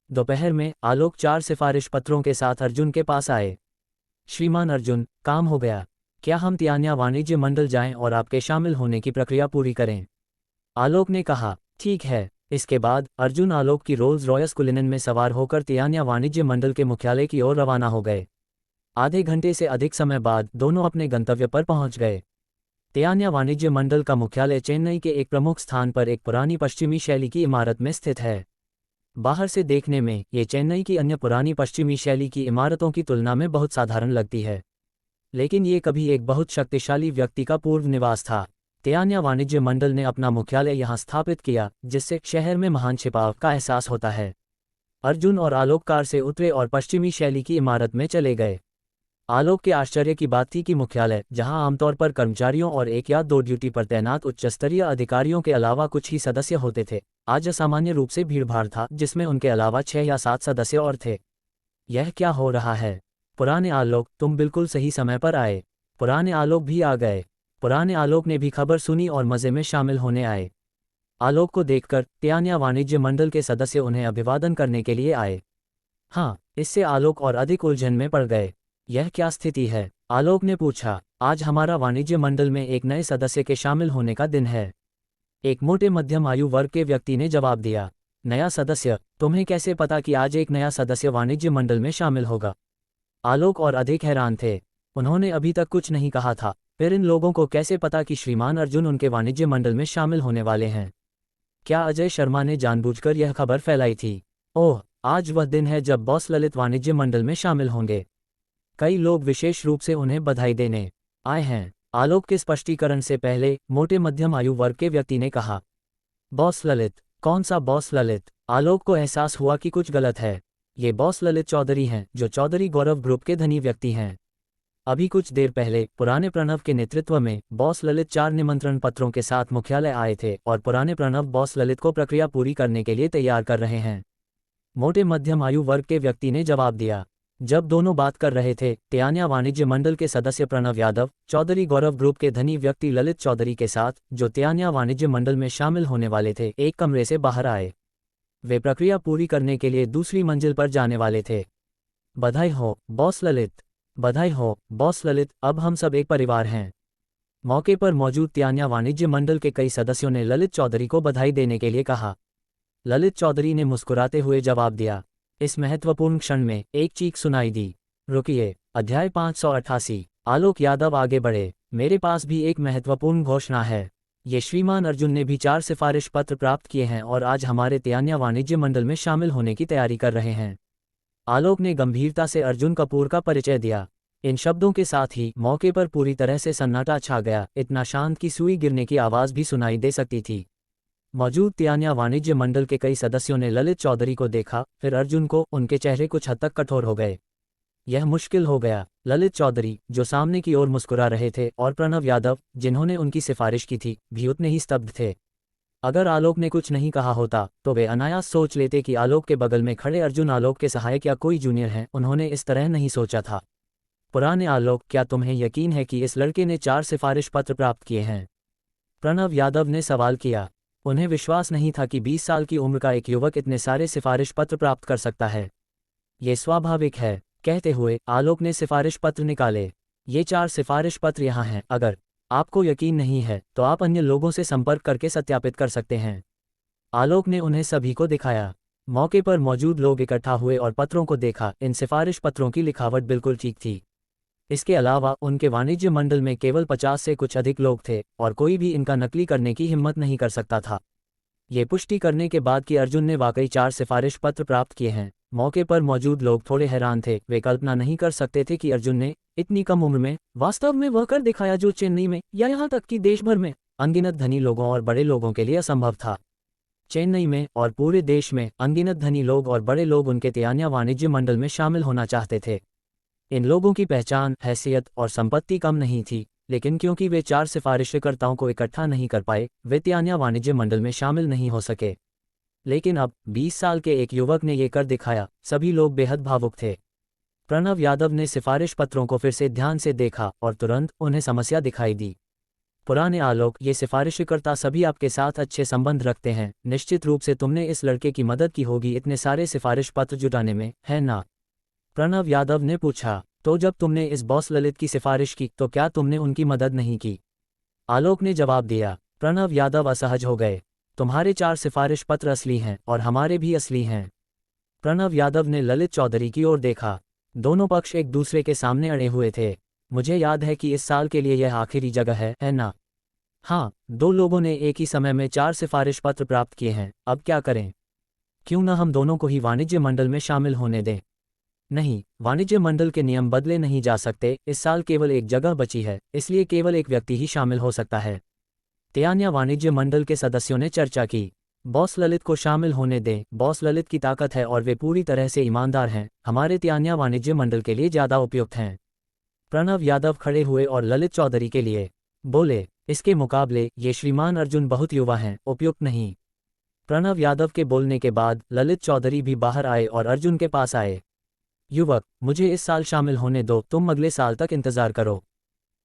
दोपहर में आलोक 4 सिफारिश पत्रों के साथ अर्जुन के पास आए। श्रीमान अर्जुन, काम हो गया। क्या हम तियान्या वाणिज्य मंडल जाएं और आपके शामिल होने की प्रक्रिया पूरी करें? आलोक ने कहा। ठीक है। इसके बाद अर्जुन आलोक की रोल्स रॉयस कुलिनन में सवार होकर तियान्या वाणिज्य मंडल के मुख्यालय की ओर रवाना हो गए। आधे घंटे से अधिक समय बाद दोनों अपने गंतव्य पर पहुंच गए। तियान्या वाणिज्य मंडल का मुख्यालय चेन्नई के एक प्रमुख स्थान पर एक पुरानी पश्चिमी शैली की इमारत में स्थित है। बाहर से देखने में ये चेन्नई की अन्य पुरानी पश्चिमी शैली की इमारतों की तुलना में बहुत साधारण लगती है, लेकिन ये कभी एक बहुत शक्तिशाली व्यक्ति का पूर्व निवास था। तियान्या वाणिज्य मंडल ने अपना मुख्यालय यहाँ स्थापित किया, जिससे शहर में महान छिपाव का एहसास होता है। अर्जुन और आलोक कार से उतरे और पश्चिमी शैली की इमारत में चले गए। आलोक के आश्चर्य की बात थी कि मुख्यालय, जहां आमतौर पर कर्मचारियों और 1 या 2 ड्यूटी पर तैनात उच्चस्तरीय अधिकारियों के अलावा कुछ ही सदस्य होते थे, आज असामान्य रूप से भीड़भाड़ था, जिसमें उनके अलावा 6 या 7 सदस्य और थे। यह क्या हो रहा है? पुराने आलोक, तुम बिल्कुल सही समय पर आए। पुराने आलोक भी आ गए। पुराने आलोक ने भी खबर सुनी और मज़े में शामिल होने आए। आलोक को देखकर तियान्या वाणिज्य मंडल के सदस्य उन्हें अभिवादन करने के लिए आए। हाँ, इससे आलोक और अधिक उलझन में पड़ गए। यह क्या स्थिति है? आलोक ने पूछा। आज हमारा वाणिज्य मंडल में एक नए सदस्य के शामिल होने का दिन है, एक मोटे मध्यम आयु वर्ग के व्यक्ति ने जवाब दिया। नया सदस्य? तुम्हें कैसे पता कि आज एक नया सदस्य वाणिज्य मंडल में शामिल होगा? आलोक और अधिक हैरान थे। उन्होंने अभी तक कुछ नहीं कहा था, फिर इन लोगों को कैसे पता कि श्रीमान अर्जुन उनके वाणिज्य मंडल में शामिल होने वाले हैं? क्या अजय शर्मा ने जानबूझकर यह खबर फैलाई थी? ओह, आज वह दिन है जब बॉस ललित वाणिज्य मंडल में शामिल होंगे। कई लोग विशेष रूप से उन्हें बधाई देने आए हैं। आलोक के स्पष्टीकरण से पहले मोटे मध्यम आयु वर्ग के व्यक्ति ने कहा। बॉस ललित? कौन सा बॉस ललित? आलोक को एहसास हुआ कि कुछ गलत है। ये बॉस ललित चौधरी हैं, जो चौधरी गौरव ग्रुप के धनी व्यक्ति हैं। अभी कुछ देर पहले पुराने प्रणव के नेतृत्व में बॉस ललित 4 निमंत्रण पत्रों के साथ मुख्यालय आए थे और पुराने प्रणव बॉस ललित को प्रक्रिया पूरी करने के लिए तैयार कर रहे हैं। मोटे मध्यम आयु वर्ग के व्यक्ति ने जवाब दिया। जब दोनों बात कर रहे थे, तियान्या वाणिज्य मंडल के सदस्य प्रणव यादव, चौधरी गौरव ग्रुप के धनी व्यक्ति ललित चौधरी के साथ, जो तियान्या वाणिज्य मंडल में शामिल होने वाले थे, एक कमरे से बाहर आए। वे प्रक्रिया पूरी करने के लिए दूसरी मंजिल पर जाने वाले थे। बधाई हो, बॉस ललित। बधाई हो, बॉस ललित, अब हम सब एक परिवार हैं। मौके पर मौजूद तियान्या वाणिज्य मंडल के कई सदस्यों ने ललित चौधरी को बधाई देने के लिए कहा। ललित चौधरी ने मुस्कुराते हुए जवाब दिया। इस महत्वपूर्ण क्षण में एक चीख सुनाई दी। रुकिए, अध्याय 588। आलोक यादव आगे बढ़े। मेरे पास भी एक महत्वपूर्ण घोषणा है। ये श्रीमान अर्जुन ने भी 4 सिफारिश पत्र प्राप्त किए हैं और आज हमारे तियान्या वाणिज्य मंडल में शामिल होने की तैयारी कर रहे हैं। आलोक ने गंभीरता से अर्जुन कपूर का परिचय दिया। इन शब्दों के साथ ही मौके पर पूरी तरह से सन्नाटा छा गया, इतना शांत कि सुई गिरने की आवाज़ भी सुनाई दे सकती थी। मौजूद तियान्या वाणिज्य मंडल के कई सदस्यों ने ललित चौधरी को देखा, फिर अर्जुन को। उनके चेहरे कुछ हद तक कठोर हो गए। यह मुश्किल हो गया। ललित चौधरी, जो सामने की ओर मुस्कुरा रहे थे, और प्रणव यादव, जिन्होंने उनकी सिफारिश की थी, भी उतने ही स्तब्ध थे। अगर आलोक ने कुछ नहीं कहा होता तो वे अनायास सोच लेते कि आलोक के बगल में खड़े अर्जुन आलोक के सहायक या कोई जूनियर हैं। उन्होंने इस तरह नहीं सोचा था। पुराने आलोक, क्या तुम्हें यकीन है कि इस लड़के ने 4 सिफारिश पत्र प्राप्त किए हैं? प्रणव यादव ने सवाल किया। उन्हें विश्वास नहीं था कि 20 साल की उम्र का एक युवक इतने सारे सिफारिश पत्र प्राप्त कर सकता है। ये स्वाभाविक है, कहते हुए आलोक ने सिफारिश पत्र निकाले। ये 4 सिफारिश पत्र यहाँ हैं। अगर आपको यकीन नहीं है तो आप अन्य लोगों से संपर्क करके सत्यापित कर सकते हैं। आलोक ने उन्हें सभी को दिखाया। मौके पर मौजूद लोग इकट्ठा हुए और पत्रों को देखा। इन सिफारिश पत्रों की लिखावट बिल्कुल ठीक थी। इसके अलावा उनके वाणिज्य मंडल में केवल 50 से कुछ अधिक लोग थे और कोई भी इनका नकली करने की हिम्मत नहीं कर सकता था। ये पुष्टि करने के बाद कि अर्जुन ने वाकई 4 सिफारिश पत्र प्राप्त किए हैं, मौके पर मौजूद लोग थोड़े हैरान थे। वे कल्पना नहीं कर सकते थे कि अर्जुन ने इतनी कम उम्र में वास्तव में वह कर दिखाया जो चेन्नई में या यहाँ तक कि देश भर में अनगिनत धनी लोगों और बड़े लोगों के लिए असंभव था। चेन्नई में और पूरे देश में अनगिनत धनी लोग और बड़े लोग उनके तियान्या वाणिज्य मंडल में शामिल होना चाहते थे। इन लोगों की पहचान, हैसियत और संपत्ति कम नहीं थी, लेकिन क्योंकि वे 4 सिफारिशकर्ताओं को इकट्ठा नहीं कर पाए, वे तियान्या वाणिज्य मंडल में शामिल नहीं हो सके। लेकिन अब 20 साल के एक युवक ने ये कर दिखाया। सभी लोग बेहद भावुक थे। प्रणव यादव ने सिफारिश पत्रों को फिर से ध्यान से देखा और तुरंत उन्हें समस्या दिखाई दी। पुराने आलोक, ये सिफारिशकर्ता सभी आपके साथ अच्छे संबंध रखते हैं। निश्चित रूप से तुमने इस लड़के की मदद की होगी इतने सारे सिफारिश पत्र जुटाने में, है ना? प्रणव यादव ने पूछा। तो जब तुमने इस बॉस ललित की सिफारिश की तो क्या तुमने उनकी मदद नहीं की? आलोक ने जवाब दिया। प्रणव यादव असहज हो गए। तुम्हारे 4 सिफारिश पत्र असली हैं और हमारे भी असली हैं। प्रणव यादव ने ललित चौधरी की ओर देखा। दोनों पक्ष एक दूसरे के सामने अड़े हुए थे। मुझे याद है कि इस साल के लिए यह आखिरी जगह है ना? हाँ, 2 लोगों ने एक ही समय में 4 सिफारिश पत्र प्राप्त किए हैं। अब क्या करें? क्यों न हम दोनों को ही वाणिज्य मंडल में शामिल होने दें? नहीं, वाणिज्य मंडल के नियम बदले नहीं जा सकते। इस साल केवल एक जगह बची है, इसलिए केवल एक व्यक्ति ही शामिल हो सकता है। तियान्या वाणिज्य मंडल के सदस्यों ने चर्चा की। बॉस ललित को शामिल होने दें। बॉस ललित की ताकत है और वे पूरी तरह से ईमानदार हैं, हमारे तियान्या वाणिज्य मंडल के लिए ज़्यादा उपयुक्त हैं। प्रणव यादव खड़े हुए और ललित चौधरी के लिए बोले, इसके मुकाबले ये श्रीमान अर्जुन बहुत युवा हैं, उपयुक्त नहीं। प्रणव यादव के बोलने के बाद ललित चौधरी भी बाहर आए और अर्जुन के पास आए। युवक, मुझे इस साल शामिल होने दो, तुम अगले साल तक इंतजार करो।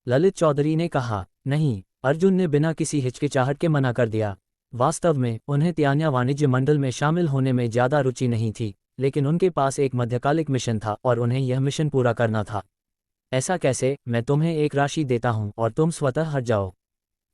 ललित चौधरी ने कहा। नहीं, अर्जुन ने बिना किसी हिचकिचाहट के मना कर दिया। वास्तव में उन्हें तियान्या वाणिज्य मंडल में शामिल होने में ज़्यादा रुचि नहीं थी, लेकिन उनके पास एक मध्यकालिक मिशन था और उन्हें यह मिशन पूरा करना था। ऐसा कैसे? मैं तुम्हें एक राशि देता हूं और तुम स्वतः हट जाओ।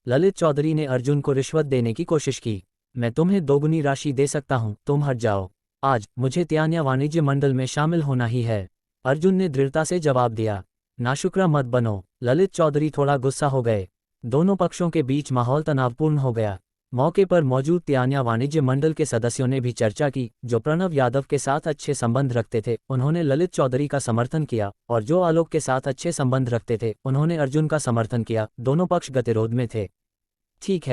ललित चौधरी ने अर्जुन को रिश्वत देने की कोशिश की। मैं तुम्हें 2 गुनी राशि दे सकता हूं, तुम हट जाओ। आज मुझे तियान्या वाणिज्य मंडल में शामिल होना ही है, अर्जुन ने दृढ़ता से जवाब दिया। नाशुक्रा मत बनो। ललित चौधरी थोड़ा गुस्सा हो गए। दोनों पक्षों के बीच माहौल तनावपूर्ण हो गया। मौके पर मौजूद तियान्या वाणिज्य मंडल के सदस्यों ने भी चर्चा की। जो प्रणव यादव के साथ अच्छे संबंध रखते थे उन्होंने ललित चौधरी का समर्थन किया, और जो आलोक के साथ अच्छे संबंध रखते थे उन्होंने अर्जुन का समर्थन किया। दोनों पक्ष गतिरोध में थे। ठीक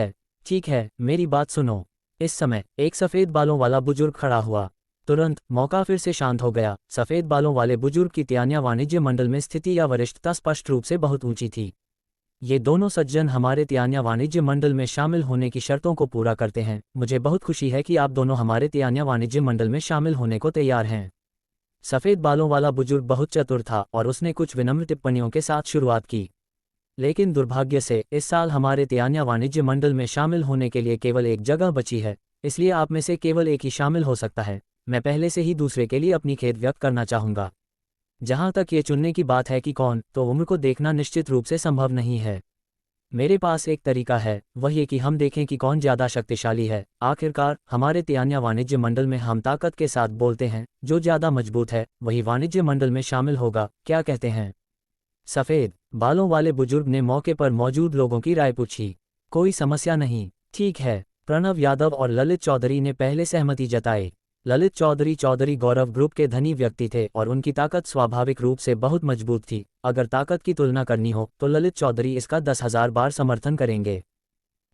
है, मेरी बात सुनो। इस समय एक सफ़ेद बालों वाला बुजुर्ग खड़ा हुआ। तुरंत मौका फिर से शांत हो गया। सफ़ेद बालों वाले बुजुर्ग की तियान्या वाणिज्य मंडल में स्थिति या वरिष्ठता स्पष्ट रूप से बहुत ऊंची थी। ये दोनों सज्जन हमारे तियान्या वाणिज्य मंडल में शामिल होने की शर्तों को पूरा करते हैं। मुझे बहुत खुशी है कि आप दोनों हमारे तियान्या वाणिज्य मंडल में शामिल होने को तैयार हैं। सफ़ेद बालों वाला बुजुर्ग बहुत चतुर था और उसने कुछ विनम्र टिप्पणियों के साथ शुरुआत की। लेकिन दुर्भाग्य से इस साल हमारे तियान्या वाणिज्य मंडल में शामिल होने के लिए केवल एक जगह बची है, इसलिए आप में से केवल एक ही शामिल हो सकता है। मैं पहले से ही दूसरे के लिए अपनी खेद व्यक्त करना चाहूँगा। जहाँ तक ये चुनने की बात है कि कौन, तो उम्र को देखना निश्चित रूप से संभव नहीं है। मेरे पास एक तरीका है, वह ये कि हम देखें कि कौन ज़्यादा शक्तिशाली है। आखिरकार हमारे तियान्या वाणिज्य मंडल में हम ताकत के साथ बोलते हैं, जो ज़्यादा मजबूत है वही वाणिज्य मंडल में शामिल होगा, क्या कहते हैं? सफ़ेद बालों वाले बुजुर्ग ने मौके पर मौजूद लोगों की राय पूछी। कोई समस्या नहीं, ठीक है। प्रणव यादव और ललित चौधरी ने पहले सहमति जताई। ललित चौधरी गौरव ग्रुप के धनी व्यक्ति थे और उनकी ताकत स्वाभाविक रूप से बहुत मजबूत थी। अगर ताकत की तुलना करनी हो तो ललित चौधरी इसका 10,000 बार समर्थन करेंगे।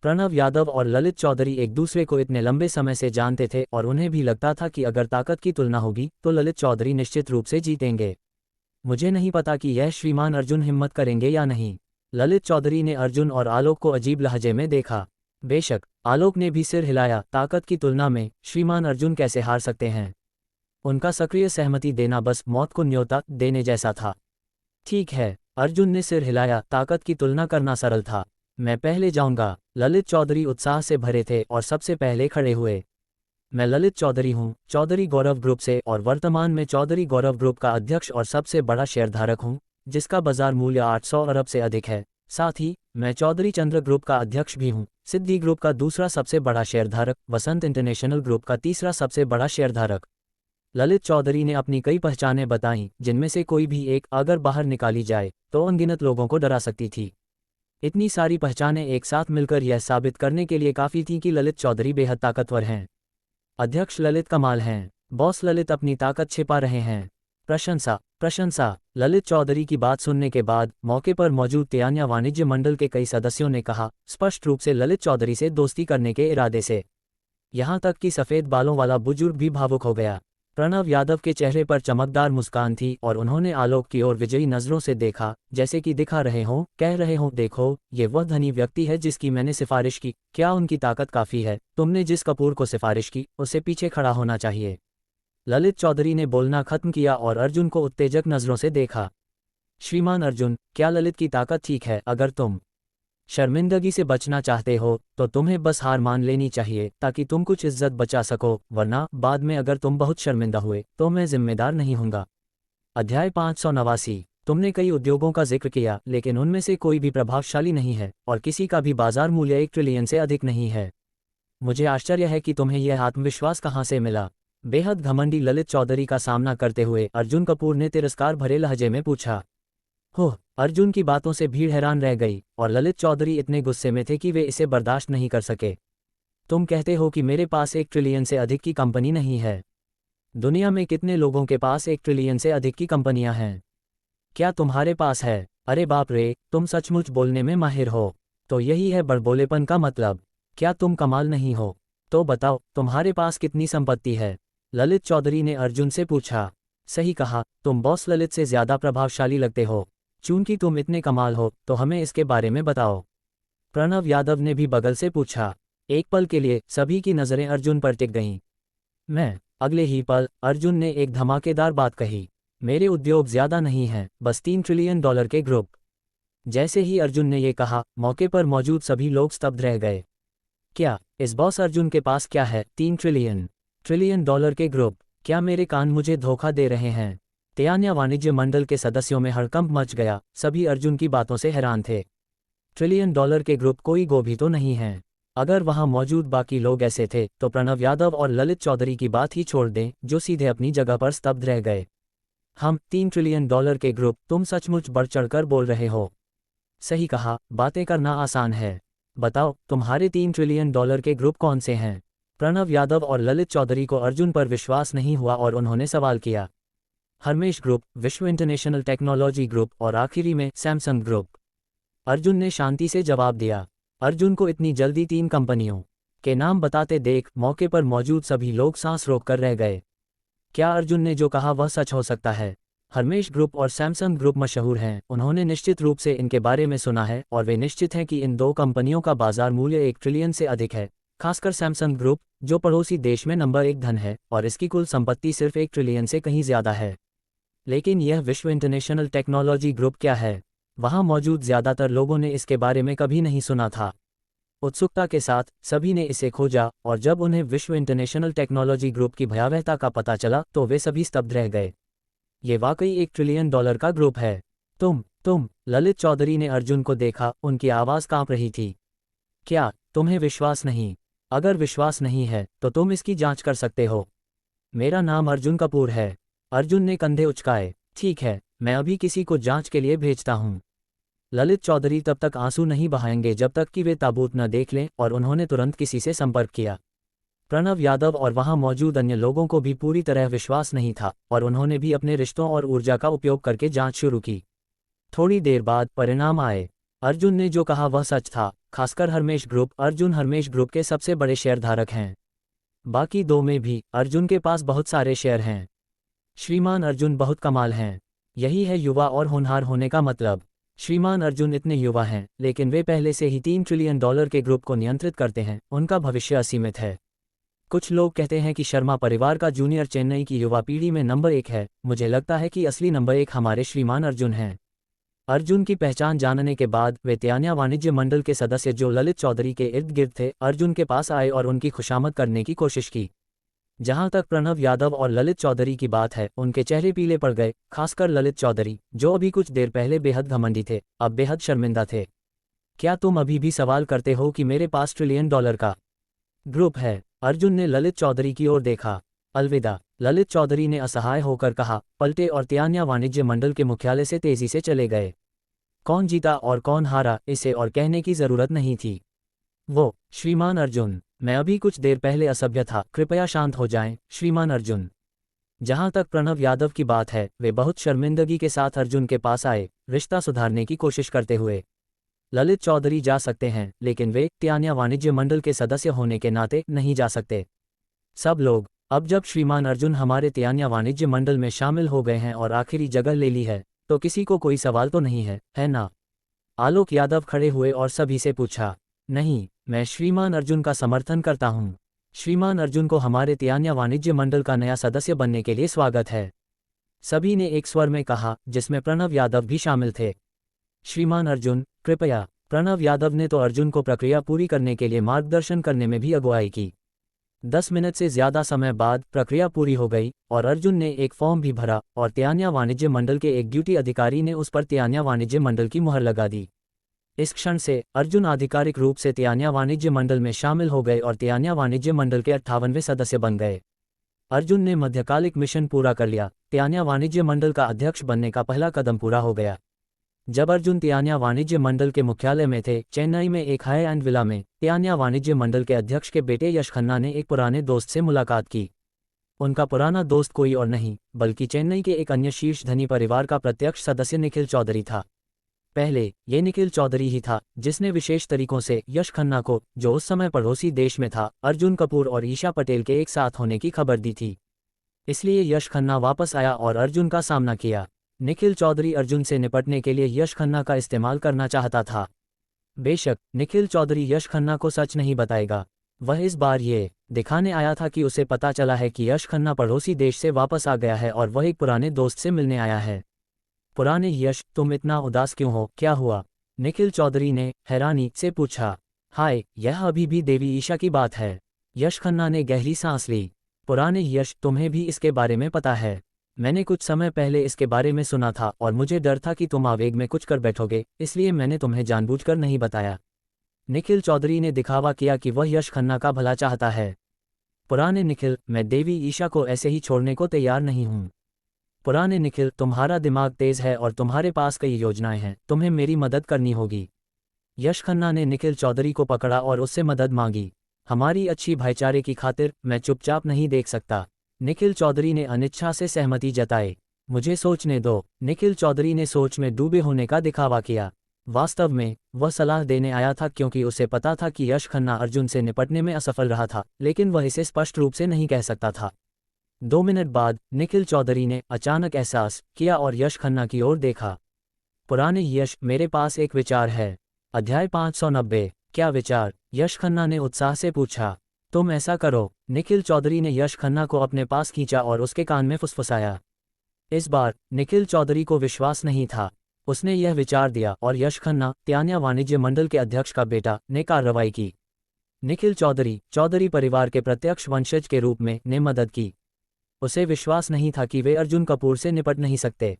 प्रणव यादव और ललित चौधरी एक दूसरे को इतने लंबे समय से जानते थे और उन्हें भी लगता था कि अगर ताकत की तुलना होगी तो ललित चौधरी निश्चित रूप से जीतेंगे। मुझे नहीं पता कि यह श्रीमान अर्जुन हिम्मत करेंगे या नहीं। ललित चौधरी ने अर्जुन और आलोक को अजीब लहजे में देखा। बेशक, आलोक ने भी सिर हिलाया। ताकत की तुलना में श्रीमान अर्जुन कैसे हार सकते हैं? उनका सक्रिय सहमति देना बस मौत को न्योता देने जैसा था। ठीक है, अर्जुन ने सिर हिलाया। ताकत की तुलना करना सरल था। मैं पहले जाऊंगा। ललित चौधरी उत्साह से भरे थे और सबसे पहले खड़े हुए। मैं ललित चौधरी हूँ, चौधरी गौरव ग्रुप से, और वर्तमान में चौधरी गौरव ग्रुप का अध्यक्ष और सबसे बड़ा शेयरधारक हूँ, जिसका बाजार मूल्य 800 अरब से अधिक है। साथ ही मैं चौधरी चंद्र ग्रुप का अध्यक्ष भी हूँ, सिद्धि ग्रुप का दूसरा सबसे बड़ा शेयरधारक, वसंत इंटरनेशनल ग्रुप का तीसरा सबसे बड़ा शेयरधारक। ललित चौधरी ने अपनी कई पहचानें बताईं, जिनमें से कोई भी एक अगर बाहर निकाली जाए तो अनगिनत लोगों को डरा सकती थी। इतनी सारी पहचानें एक साथ मिलकर यह साबित करने के लिए काफ़ी थीं कि ललित चौधरी बेहद ताकतवर हैं। अध्यक्ष ललित कमाल हैं, बॉस ललित अपनी ताकत छिपा रहे हैं। प्रशंसा प्रशंसा। ललित चौधरी की बात सुनने के बाद मौके पर मौजूद तियान्या वाणिज्य मंडल के कई सदस्यों ने कहा, स्पष्ट रूप से ललित चौधरी से दोस्ती करने के इरादे से। यहाँ तक कि सफ़ेद बालों वाला बुजुर्ग भी भावुक हो गया। प्रणव यादव के चेहरे पर चमकदार मुस्कान थी और उन्होंने आलोक की ओर विजयी नज़रों से देखा, जैसे कि दिखा रहे हों, कह रहे हों, देखो, ये वह धनी व्यक्ति है जिसकी मैंने सिफारिश की। क्या उनकी ताकत काफ़ी है? तुमने जिस कपूर को सिफारिश की उससे पीछे खड़ा होना चाहिए। ललित चौधरी ने बोलना खत्म किया और अर्जुन को उत्तेजक नज़रों से देखा। श्रीमान अर्जुन, क्या ललित की ताकत ठीक है? अगर तुम शर्मिंदगी से बचना चाहते हो तो तुम्हें बस हार मान लेनी चाहिए ताकि तुम कुछ इज्जत बचा सको, वरना बाद में अगर तुम बहुत शर्मिंदा हुए तो मैं जिम्मेदार नहीं होऊंगा। अध्याय 589। तुमने कई उद्योगों का जिक्र किया, लेकिन उनमें से कोई भी प्रभावशाली नहीं है और किसी का भी बाजार मूल्य 1 ट्रिलियन से अधिक नहीं है। मुझे आश्चर्य है कि तुम्हें यह आत्मविश्वास कहाँ से मिला? बेहद घमंडी ललित चौधरी का सामना करते हुए अर्जुन कपूर ने तिरस्कार भरे लहजे में पूछा। हो, अर्जुन की बातों से भीड़ हैरान रह गई और ललित चौधरी इतने गुस्से में थे कि वे इसे बर्दाश्त नहीं कर सके। तुम कहते हो कि मेरे पास 1 ट्रिलियन से अधिक की कंपनी नहीं है? दुनिया में कितने लोगों के पास 1 ट्रिलियन से अधिक की कंपनियां हैं? क्या तुम्हारे पास है? अरे बाप रे, तुम सचमुच बोलने में माहिर हो। तो यही है बड़बोलेपन का मतलब। क्या तुम कमाल नहीं हो? तो बताओ, तुम्हारे पास कितनी संपत्ति है? ललित चौधरी ने अर्जुन से पूछा। सही कहा, तुम बॉस ललित से ज़्यादा प्रभावशाली लगते हो। चूंकि तुम इतने कमाल हो तो हमें इसके बारे में बताओ। प्रणव यादव ने भी बगल से पूछा। एक पल के लिए सभी की नज़रें अर्जुन पर टिक गईं। मैं अगले ही पल अर्जुन ने एक धमाकेदार बात कही। मेरे उद्योग ज़्यादा नहीं हैं, बस 3 ट्रिलियन डॉलर के ग्रुप। जैसे ही अर्जुन ने ये कहा, मौके पर मौजूद सभी लोग स्तब्ध रह गए। क्या इस बॉस अर्जुन के पास क्या है? 3 ट्रिलियन डॉलर के ग्रुप? क्या मेरे कान मुझे धोखा दे रहे हैं? तियान्या वाणिज्य मंडल के सदस्यों में हड़कंप मच गया। सभी अर्जुन की बातों से हैरान थे। ट्रिलियन डॉलर के ग्रुप कोई गोभी तो नहीं है। अगर वहां मौजूद बाकी लोग ऐसे थे तो प्रणव यादव और ललित चौधरी की बात ही छोड़ दें, जो सीधे अपनी जगह पर स्तब्ध रह गए। हम 3 ट्रिलियन डॉलर के ग्रुप? तुम सचमुच बढ़ चढ़कर बोल रहे हो। सही कहा, बातें करना आसान है। बताओ, तुम्हारे 3 ट्रिलियन डॉलर के ग्रुप कौन से हैं? प्रणव यादव और ललित चौधरी को अर्जुन पर विश्वास नहीं हुआ और उन्होंने सवाल किया। हरमेश ग्रुप, विश्व इंटरनेशनल टेक्नोलॉजी ग्रुप और आखिरी में सैमसंग ग्रुप। अर्जुन ने शांति से जवाब दिया। अर्जुन को इतनी जल्दी 3 कंपनियों के नाम बताते देख मौके पर मौजूद सभी लोग सांस रोककर रह गए। क्या अर्जुन ने जो कहा वह सच हो सकता है? हरमेश ग्रुप और सैमसंग ग्रुप मशहूर हैं, उन्होंने निश्चित रूप से इनके बारे में सुना है और वे निश्चित हैं कि इन 2 कंपनियों का बाजार मूल्य 1 ट्रिलियन से अधिक है। खासकर सैमसंग ग्रुप, जो पड़ोसी देश में नंबर 1 धन है और इसकी कुल संपत्ति सिर्फ 1 ट्रिलियन से कहीं ज्यादा है। लेकिन यह विश्व इंटरनेशनल टेक्नोलॉजी ग्रुप क्या है? वहां मौजूद ज्यादातर लोगों ने इसके बारे में कभी नहीं सुना था। उत्सुकता के साथ सभी ने इसे खोजा और जब उन्हें विश्व इंटरनेशनल टेक्नोलॉजी ग्रुप की भयावहता का पता चला तो वे सभी स्तब्ध रह गए। ये वाकई $1 ट्रिलियन का ग्रुप है। तुम ललित चौधरी ने अर्जुन को देखा, उनकी आवाज कांप रही थी। क्या तुम्हें विश्वास नहीं? अगर विश्वास नहीं है तो तुम इसकी जांच कर सकते हो। मेरा नाम अर्जुन कपूर है। अर्जुन ने कंधे उचकाए। ठीक है, मैं अभी किसी को जांच के लिए भेजता हूं। ललित चौधरी तब तक आंसू नहीं बहाएंगे जब तक कि वे ताबूत न देख लें और उन्होंने तुरंत किसी से संपर्क किया। प्रणव यादव और वहां मौजूद अन्य लोगों को भी पूरी तरह विश्वास नहीं था और उन्होंने भी अपने रिश्तों और ऊर्जा का उपयोग करके जांच शुरू की। थोड़ी देर बाद परिणाम आए। अर्जुन ने जो कहा वह सच था, खासकर हरमेश ग्रुप। अर्जुन हरमेश ग्रुप के सबसे बड़े शेयरधारक हैं। बाकी दो में भी अर्जुन के पास बहुत सारे शेयर हैं। श्रीमान अर्जुन बहुत कमाल हैं। यही है युवा और होनहार होने का मतलब। श्रीमान अर्जुन इतने युवा हैं, लेकिन वे पहले से ही $3 ट्रिलियन के ग्रुप को नियंत्रित करते हैं। उनका भविष्य असीमित है। कुछ लोग कहते हैं कि शर्मा परिवार का जूनियर चेन्नई की युवा पीढ़ी में नंबर 1 है। मुझे लगता है कि असली नंबर 1 हमारे श्रीमान अर्जुन हैं। अर्जुन की पहचान जानने के बाद वे त्यान्या वाणिज्य मंडल के सदस्य जो ललित चौधरी के इर्द गिर्द थे, अर्जुन के पास आए और उनकी खुशामद करने की कोशिश की। जहां तक प्रणव यादव और ललित चौधरी की बात है, उनके चेहरे पीले पड़ गए, खासकर ललित चौधरी, जो अभी कुछ देर पहले बेहद घमंडी थे, अब बेहद शर्मिंदा थे। क्या तुम अभी भी सवाल करते हो कि मेरे पास $1 ट्रिलियन का ग्रुप है? अर्जुन ने ललित चौधरी की ओर देखा। अलविदा, ललित चौधरी ने असहाय होकर कहा, पलटे और त्यान्या वाणिज्य मंडल के मुख्यालय से तेजी से चले गए। कौन जीता और कौन हारा, इसे और कहने की जरूरत नहीं थी। वो श्रीमान अर्जुन, मैं अभी कुछ देर पहले असभ्य था, कृपया शांत हो जाएं, श्रीमान अर्जुन। जहां तक प्रणव यादव की बात है, वे बहुत शर्मिंदगी के साथ अर्जुन के पास आए, रिश्ता सुधारने की कोशिश करते हुए। ललित चौधरी जा सकते हैं, लेकिन वे त्यान्या वाणिज्य मंडल के सदस्य होने के नाते नहीं जा सकते। सब लोग, अब जब श्रीमान अर्जुन हमारे त्यान्या वाणिज्य मंडल में शामिल हो गए हैं और आखिरी जगह ले ली है, तो किसी को कोई सवाल तो नहीं है ना? आलोक यादव खड़े हुए और सभी से पूछा। नहीं, मैं श्रीमान अर्जुन का समर्थन करता हूं। श्रीमान अर्जुन को हमारे त्यान्या वाणिज्य मंडल का नया सदस्य बनने के लिए स्वागत है, सभी ने एक स्वर में कहा, जिसमें प्रणव यादव भी शामिल थे। श्रीमान अर्जुन, कृपया। प्रणव यादव ने तो अर्जुन को प्रक्रिया पूरी करने के लिए मार्गदर्शन करने में भी अगुवाई की। 10 मिनट से ज्यादा समय बाद प्रक्रिया पूरी हो गई और अर्जुन ने एक फॉर्म भी भरा और त्यान्या वाणिज्य मंडल के एक ड्यूटी अधिकारी ने उस पर त्यान्या वाणिज्य मंडल की मुहर लगा दी। इस क्षण से अर्जुन आधिकारिक रूप से त्यान्या वाणिज्य मंडल में शामिल हो गए और त्यान्या वाणिज्य मंडल के 58वें सदस्य बन गए। अर्जुन ने मध्यकालिक मिशन पूरा कर लिया। त्यान्या वाणिज्य मंडल का अध्यक्ष बनने का पहला कदम पूरा हो गया। जब अर्जुन त्यान्या वाणिज्य मंडल के मुख्यालय में थे, चेन्नई में एक हाई एंड विला में, त्यान्या वाणिज्य मंडल के अध्यक्ष के बेटे यश खन्ना ने एक पुराने दोस्त से मुलाकात की। उनका पुराना दोस्त कोई और नहीं बल्कि चेन्नई के एक अन्य शीर्ष धनी परिवार का प्रत्यक्ष सदस्य निखिल चौधरी था। पहले ये निखिल चौधरी ही था जिसने विशेष तरीकों से यश खन्ना को, जो उस समय पड़ोसी देश में था, अर्जुन कपूर और ईशा पटेल के एक साथ होने की खबर दी थी। इसलिए यश खन्ना वापस आया और अर्जुन का सामना किया। निखिल चौधरी अर्जुन से निपटने के लिए यश खन्ना का इस्तेमाल करना चाहता था। बेशक निखिल चौधरी यश खन्ना को सच नहीं बताएगा। वह इस बार ये दिखाने आया था कि उसे पता चला है कि यश खन्ना पड़ोसी देश से वापस आ गया है और वह एक पुराने दोस्त से मिलने आया है। पुराने यश, तुम इतना उदास क्यों हो, क्या हुआ? निखिल चौधरी ने हैरानी से पूछा। हाय, यह अभी भी देवी ईशा की बात है। यश खन्ना ने गहरी सांस ली। पुराने यश, तुम्हें भी इसके बारे में पता है? मैंने कुछ समय पहले इसके बारे में सुना था और मुझे डर था कि तुम आवेग में कुछ कर बैठोगे, इसलिए मैंने तुम्हें जानबूझकर नहीं बताया। निखिल चौधरी ने दिखावा किया कि वह यश खन्ना का भला चाहता है। पुराने निखिल, मैं देवी ईशा को ऐसे ही छोड़ने को तैयार नहीं हूं। पुराने निखिल, तुम्हारा दिमाग तेज है और तुम्हारे पास कई योजनाएं हैं, तुम्हें मेरी मदद करनी होगी। यश खन्ना ने निखिल चौधरी को पकड़ा और उससे मदद मांगी। हमारी अच्छी भाईचारे की खातिर मैं चुपचाप नहीं देख सकता। निखिल चौधरी ने अनिच्छा से सहमति जताई। मुझे सोचने दो। निखिल चौधरी ने सोच में डूबे होने का दिखावा किया। वास्तव में वह सलाह देने आया था क्योंकि उसे पता था कि यश खन्ना अर्जुन से निपटने में असफल रहा था, लेकिन वह इसे स्पष्ट रूप से नहीं कह सकता था। 2 मिनट बाद निखिल चौधरी ने अचानक एहसास किया और यश खन्ना की ओर देखा। पुराने यश, मेरे पास एक विचार है। अध्याय 590। क्या विचार? यश खन्ना ने उत्साह से पूछा। तुम ऐसा करो। निखिल चौधरी ने यश खन्ना को अपने पास खींचा और उसके कान में फुसफुसाया। इस बार निखिल चौधरी को विश्वास नहीं था। उसने यह विचार दिया और यश खन्ना, त्यान्या वाणिज्य मंडल के अध्यक्ष का बेटा, ने कार्रवाई की। निखिल चौधरी, चौधरी परिवार के प्रत्यक्ष वंशज के रूप में, ने मदद की। उसे विश्वास नहीं था कि वे अर्जुन कपूर से निपट नहीं सकते।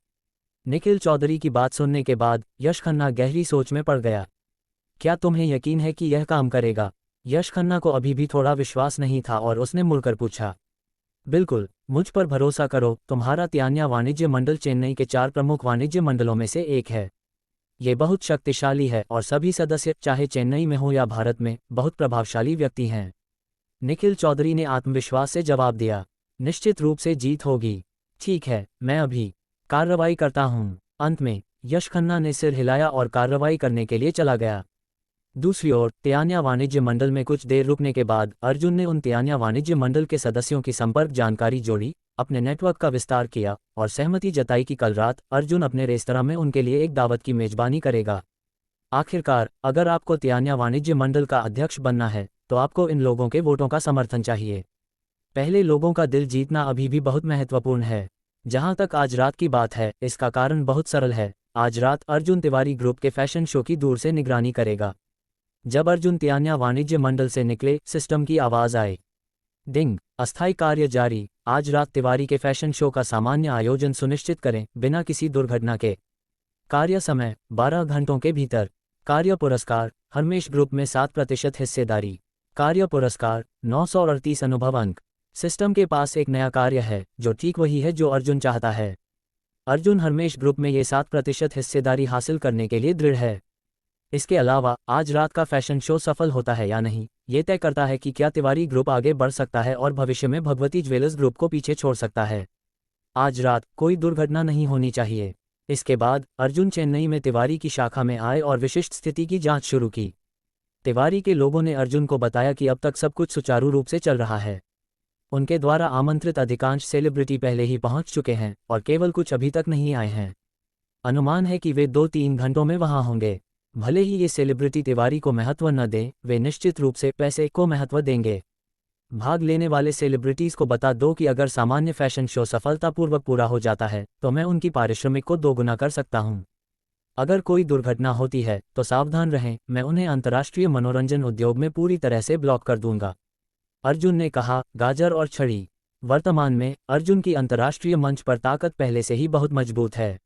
निखिल चौधरी की बात सुनने के बाद यश खन्ना गहरी सोच में पड़ गया। क्या तुम्हें यकीन है कि यह काम करेगा? यश खन्ना को अभी भी थोड़ा विश्वास नहीं था और उसने मुड़कर पूछा। बिल्कुल, मुझ पर भरोसा करो। तुम्हारा त्यान्या वाणिज्य मंडल चेन्नई के 4 प्रमुख वाणिज्य मंडलों में से एक है। ये बहुत शक्तिशाली है और सभी सदस्य, चाहे चेन्नई में हो या भारत में, बहुत प्रभावशाली व्यक्ति हैं। निखिल चौधरी ने आत्मविश्वास से जवाब दिया। निश्चित रूप से जीत होगी। ठीक है, मैं अभी कार्रवाई करता हूँ। अंत में यश खन्ना ने सिर हिलाया और कार्रवाई करने के लिए चला गया। दूसरी ओर त्यान्या वाणिज्य मंडल में कुछ देर रुकने के बाद अर्जुन ने उन त्यान्या वाणिज्य मंडल के सदस्यों की संपर्क जानकारी जोड़ी, अपने नेटवर्क का विस्तार किया और सहमति जताई कि कल रात अर्जुन अपने रेस्तरां में उनके लिए एक दावत की मेजबानी करेगा। आखिरकार, अगर आपको त्यान्या वाणिज्य मंडल का अध्यक्ष बनना है तो आपको इन लोगों के वोटों का समर्थन चाहिए। पहले लोगों का दिल जीतना अभी भी बहुत महत्वपूर्ण है। जहां तक आज रात की बात है, इसका कारण बहुत सरल है। आज रात अर्जुन तिवारी ग्रुप के फैशन शो की दूर से निगरानी करेगा। जब अर्जुन त्यान्या वाणिज्य मंडल से निकले, सिस्टम की आवाज आई। डिंग, अस्थायी कार्य जारी। आज रात तिवारी के फैशन शो का सामान्य आयोजन सुनिश्चित करें, बिना किसी दुर्घटना के। कार्य समय 12 घंटों के भीतर। कार्य पुरस्कार, हरमेश ग्रुप में 7% हिस्सेदारी। कार्य पुरस्कार 938 अनुभव अंक। सिस्टम के पास एक नया कार्य है जो ठीक वही है जो अर्जुन चाहता है। अर्जुन हरमेश ग्रुप में ये 7% हिस्सेदारी हासिल करने के लिए दृढ़ है। इसके अलावा आज रात का फैशन शो सफल होता है या नहीं, ये तय करता है कि क्या तिवारी ग्रुप आगे बढ़ सकता है और भविष्य में भगवती ज्वेलर्स ग्रुप को पीछे छोड़ सकता है। आज रात कोई दुर्घटना नहीं होनी चाहिए। इसके बाद अर्जुन चेन्नई में तिवारी की शाखा में आए और विशिष्ट स्थिति की जांच शुरू की। तिवारी के लोगों ने अर्जुन को बताया कि अब तक सब कुछ सुचारू रूप से चल रहा है। उनके द्वारा आमंत्रित अधिकांश सेलिब्रिटी पहले ही पहुंच चुके हैं और केवल कुछ अभी तक नहीं आए हैं। अनुमान है कि वे 2-3 घंटों में वहां होंगे। भले ही ये सेलिब्रिटी तिवारी को महत्व न दें, वे निश्चित रूप से पैसे को महत्व देंगे। भाग लेने वाले सेलिब्रिटीज को बता दो कि अगर सामान्य फैशन शो सफलतापूर्वक पूरा हो जाता है तो मैं उनकी पारिश्रमिक को 2 गुना कर सकता हूं। अगर कोई दुर्घटना होती है तो सावधान रहें, मैं उन्हें अंतर्राष्ट्रीय मनोरंजन उद्योग में पूरी तरह से ब्लॉक कर दूंगा। अर्जुन ने कहा। गाजर और छड़ी। वर्तमान में अर्जुन की अंतर्राष्ट्रीय मंच पर ताकत पहले से ही बहुत मजबूत है।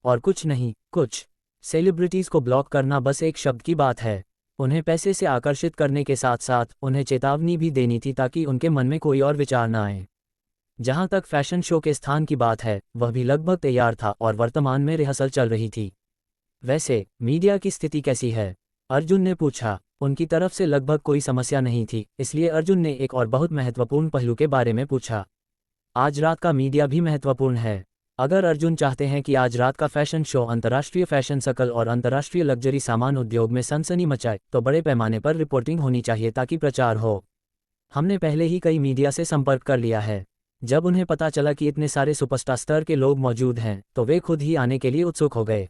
और कुछ नहीं, कुछ सेलिब्रिटीज को ब्लॉक करना बस एक शब्द की बात है। उन्हें पैसे से आकर्षित करने के साथ साथ उन्हें चेतावनी भी देनी थी ताकि उनके मन में कोई और विचार न आए। जहां तक फैशन शो के स्थान की बात है, वह भी लगभग तैयार था और वर्तमान में रिहर्सल चल रही थी। वैसे मीडिया की स्थिति कैसी है? अर्जुन ने पूछा। उनकी तरफ से लगभग कोई समस्या नहीं थी, इसलिए अर्जुन ने एक और बहुत महत्वपूर्ण पहलू के बारे में पूछा। आज रात का मीडिया भी महत्वपूर्ण है। अगर अर्जुन चाहते हैं कि आज रात का फैशन शो अंतर्राष्ट्रीय फैशन सर्कल और अंतर्राष्ट्रीय लग्जरी सामान उद्योग में सनसनी मचाए, तो बड़े पैमाने पर रिपोर्टिंग होनी चाहिए ताकि प्रचार हो। हमने पहले ही कई मीडिया से संपर्क कर लिया है। जब उन्हें पता चला कि इतने सारे सुपरस्टार स्तर के लोग मौजूद हैं, तो वे खुद ही आने के लिए उत्सुक हो गए।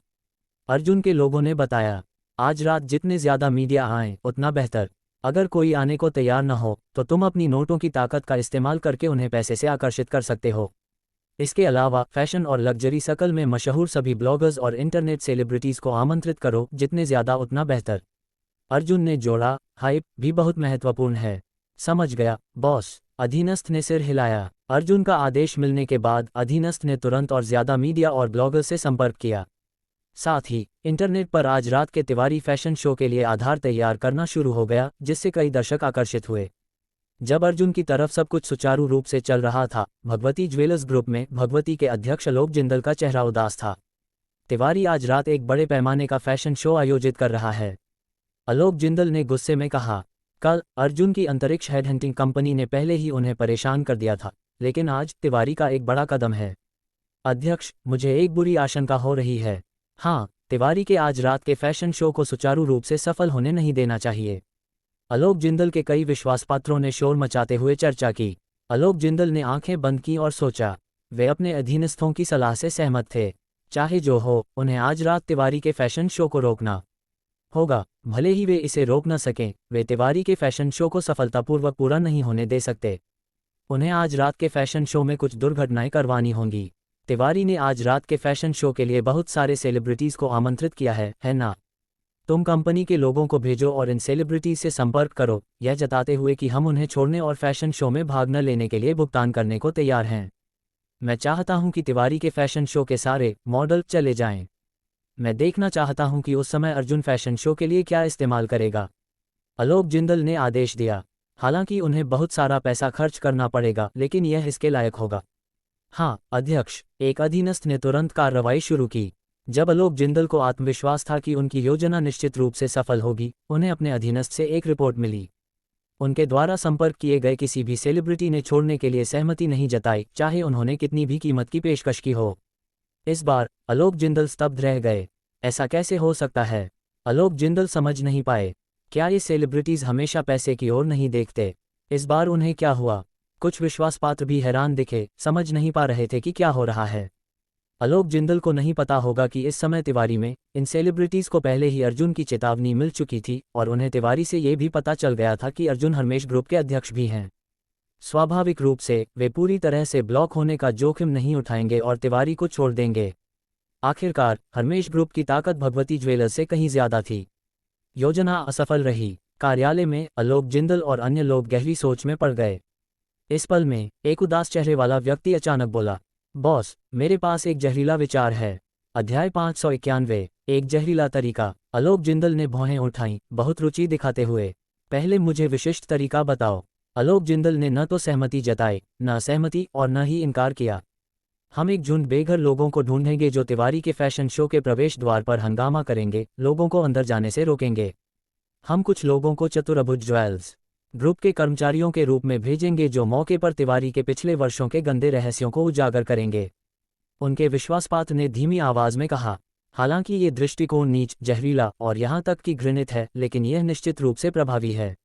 अर्जुन के लोगों ने बताया। आज रात जितने ज्यादा मीडिया आए उतना बेहतर। अगर कोई आने को तैयार न हो तो तुम अपनी नोटों की ताकत का इस्तेमाल करके उन्हें पैसे से आकर्षित कर सकते हो। इसके अलावा फैशन और लग्जरी सर्कल में मशहूर सभी ब्लॉगर्स और इंटरनेट सेलिब्रिटीज को आमंत्रित करो, जितने ज्यादा उतना बेहतर। अर्जुन ने जोड़ा। हाइप भी बहुत महत्वपूर्ण है। समझ गया बॉस। अधीनस्थ ने सिर हिलाया। अर्जुन का आदेश मिलने के बाद अधीनस्थ ने तुरंत और ज्यादा मीडिया और ब्लॉगर्स से संपर्क किया। साथ ही इंटरनेट पर आज रात के तिवारी फैशन शो के लिए आधार तैयार करना शुरू हो गया, जिससे कई दर्शक आकर्षित हुए। जब अर्जुन की तरफ सब कुछ सुचारू रूप से चल रहा था, भगवती ज्वेलर्स ग्रुप में भगवती के अध्यक्ष आलोक जिंदल का चेहरा उदास था। तिवारी आज रात एक बड़े पैमाने का फैशन शो आयोजित कर रहा है। आलोक जिंदल ने गुस्से में कहा। कल अर्जुन की अंतरिक्ष हेडहंटिंग कंपनी ने पहले ही उन्हें परेशान कर दिया था, लेकिन आज तिवारी का एक बड़ा कदम है। अध्यक्ष, मुझे एक बुरी आशंका हो रही है। हाँ, तिवारी के आज रात के फैशन शो को सुचारू रूप से सफल होने नहीं देना चाहिए। आलोक जिंदल के कई विश्वासपात्रों ने शोर मचाते हुए चर्चा की। आलोक जिंदल ने आंखें बंद की और सोचा। वे अपने अधीनस्थों की सलाह से सहमत थे। चाहे जो हो, उन्हें आज रात तिवारी के फैशन शो को रोकना होगा। भले ही वे इसे रोक न सकें, वे तिवारी के फैशन शो को सफलतापूर्वक पूरा नहीं होने दे सकते। उन्हें आज रात के फैशन शो में कुछ दुर्घटनाएं करवानी होंगी। तिवारी ने आज रात के फैशन शो के लिए बहुत सारे सेलिब्रिटीज को आमंत्रित किया है ना? तुम कंपनी के लोगों को भेजो और इन सेलिब्रिटीज से संपर्क करो, यह जताते हुए कि हम उन्हें छोड़ने और फैशन शो में भाग न लेने के लिए भुगतान करने को तैयार हैं। मैं चाहता हूं कि तिवारी के फैशन शो के सारे मॉडल चले जाएं। मैं देखना चाहता हूं कि उस समय अर्जुन फैशन शो के लिए क्या इस्तेमाल करेगा। आलोक जिंदल ने आदेश दिया। हालांकि उन्हें बहुत सारा पैसा खर्च करना पड़ेगा, लेकिन यह इसके लायक होगा। हाँ अध्यक्ष, एक अधीनस्थ ने तुरंत कार्रवाई शुरू की। जब आलोक जिंदल को आत्मविश्वास था कि उनकी योजना निश्चित रूप से सफल होगी, उन्हें अपने अधीनस्थ से एक रिपोर्ट मिली। उनके द्वारा संपर्क किए गए किसी भी सेलिब्रिटी ने छोड़ने के लिए सहमति नहीं जताई, चाहे उन्होंने कितनी भी कीमत की पेशकश की हो। इस बार आलोक जिंदल स्तब्ध रह गए। ऐसा कैसे हो सकता है? आलोक जिंदल समझ नहीं पाए। क्या ये सेलिब्रिटीज हमेशा पैसे की ओर नहीं देखते? इस बार उन्हें क्या हुआ? कुछ विश्वासपात्र भी हैरान दिखे, समझ नहीं पा रहे थे कि क्या हो रहा है। आलोक जिंदल को नहीं पता होगा कि इस समय तिवारी में इन सेलिब्रिटीज को पहले ही अर्जुन की चेतावनी मिल चुकी थी और उन्हें तिवारी से ये भी पता चल गया था कि अर्जुन हरमेश ग्रुप के अध्यक्ष भी हैं। स्वाभाविक रूप से वे पूरी तरह से ब्लॉक होने का जोखिम नहीं उठाएंगे और तिवारी को छोड़ देंगे। आखिरकार हरमेश ग्रुप की ताकत भगवती ज्वेलर्स से कहीं ज्यादा थी। योजना असफल रही। कार्यालय में आलोक जिंदल और अन्य लोग गहरी सोच में पड़ गए। इस पल में एक उदास चेहरे वाला व्यक्ति अचानक बोला, बॉस, मेरे पास एक जहरीला विचार है। अध्याय 591, एक जहरीला तरीका। आलोक जिंदल ने भौहें उठाईं, बहुत रुचि दिखाते हुए। पहले मुझे विशिष्ट तरीका बताओ। आलोक जिंदल ने न तो सहमति जताई, न असहमति और न ही इनकार किया। हम एक झुंड बेघर लोगों को ढूंढेंगे जो तिवारी के फैशन शो के प्रवेश द्वार पर हंगामा करेंगे, लोगों को अंदर जाने से रोकेंगे। हम कुछ लोगों को चतुरभुज ज्वेल्स ग्रुप के कर्मचारियों के रूप में भेजेंगे जो मौके पर तिवारी के पिछले वर्षों के गंदे रहस्यों को उजागर करेंगे। उनके विश्वासपात्र ने धीमी आवाज में कहा। हालांकि ये दृष्टिकोण नीच, जहरीला और यहां तक कि घृणित है, लेकिन यह निश्चित रूप से प्रभावी है।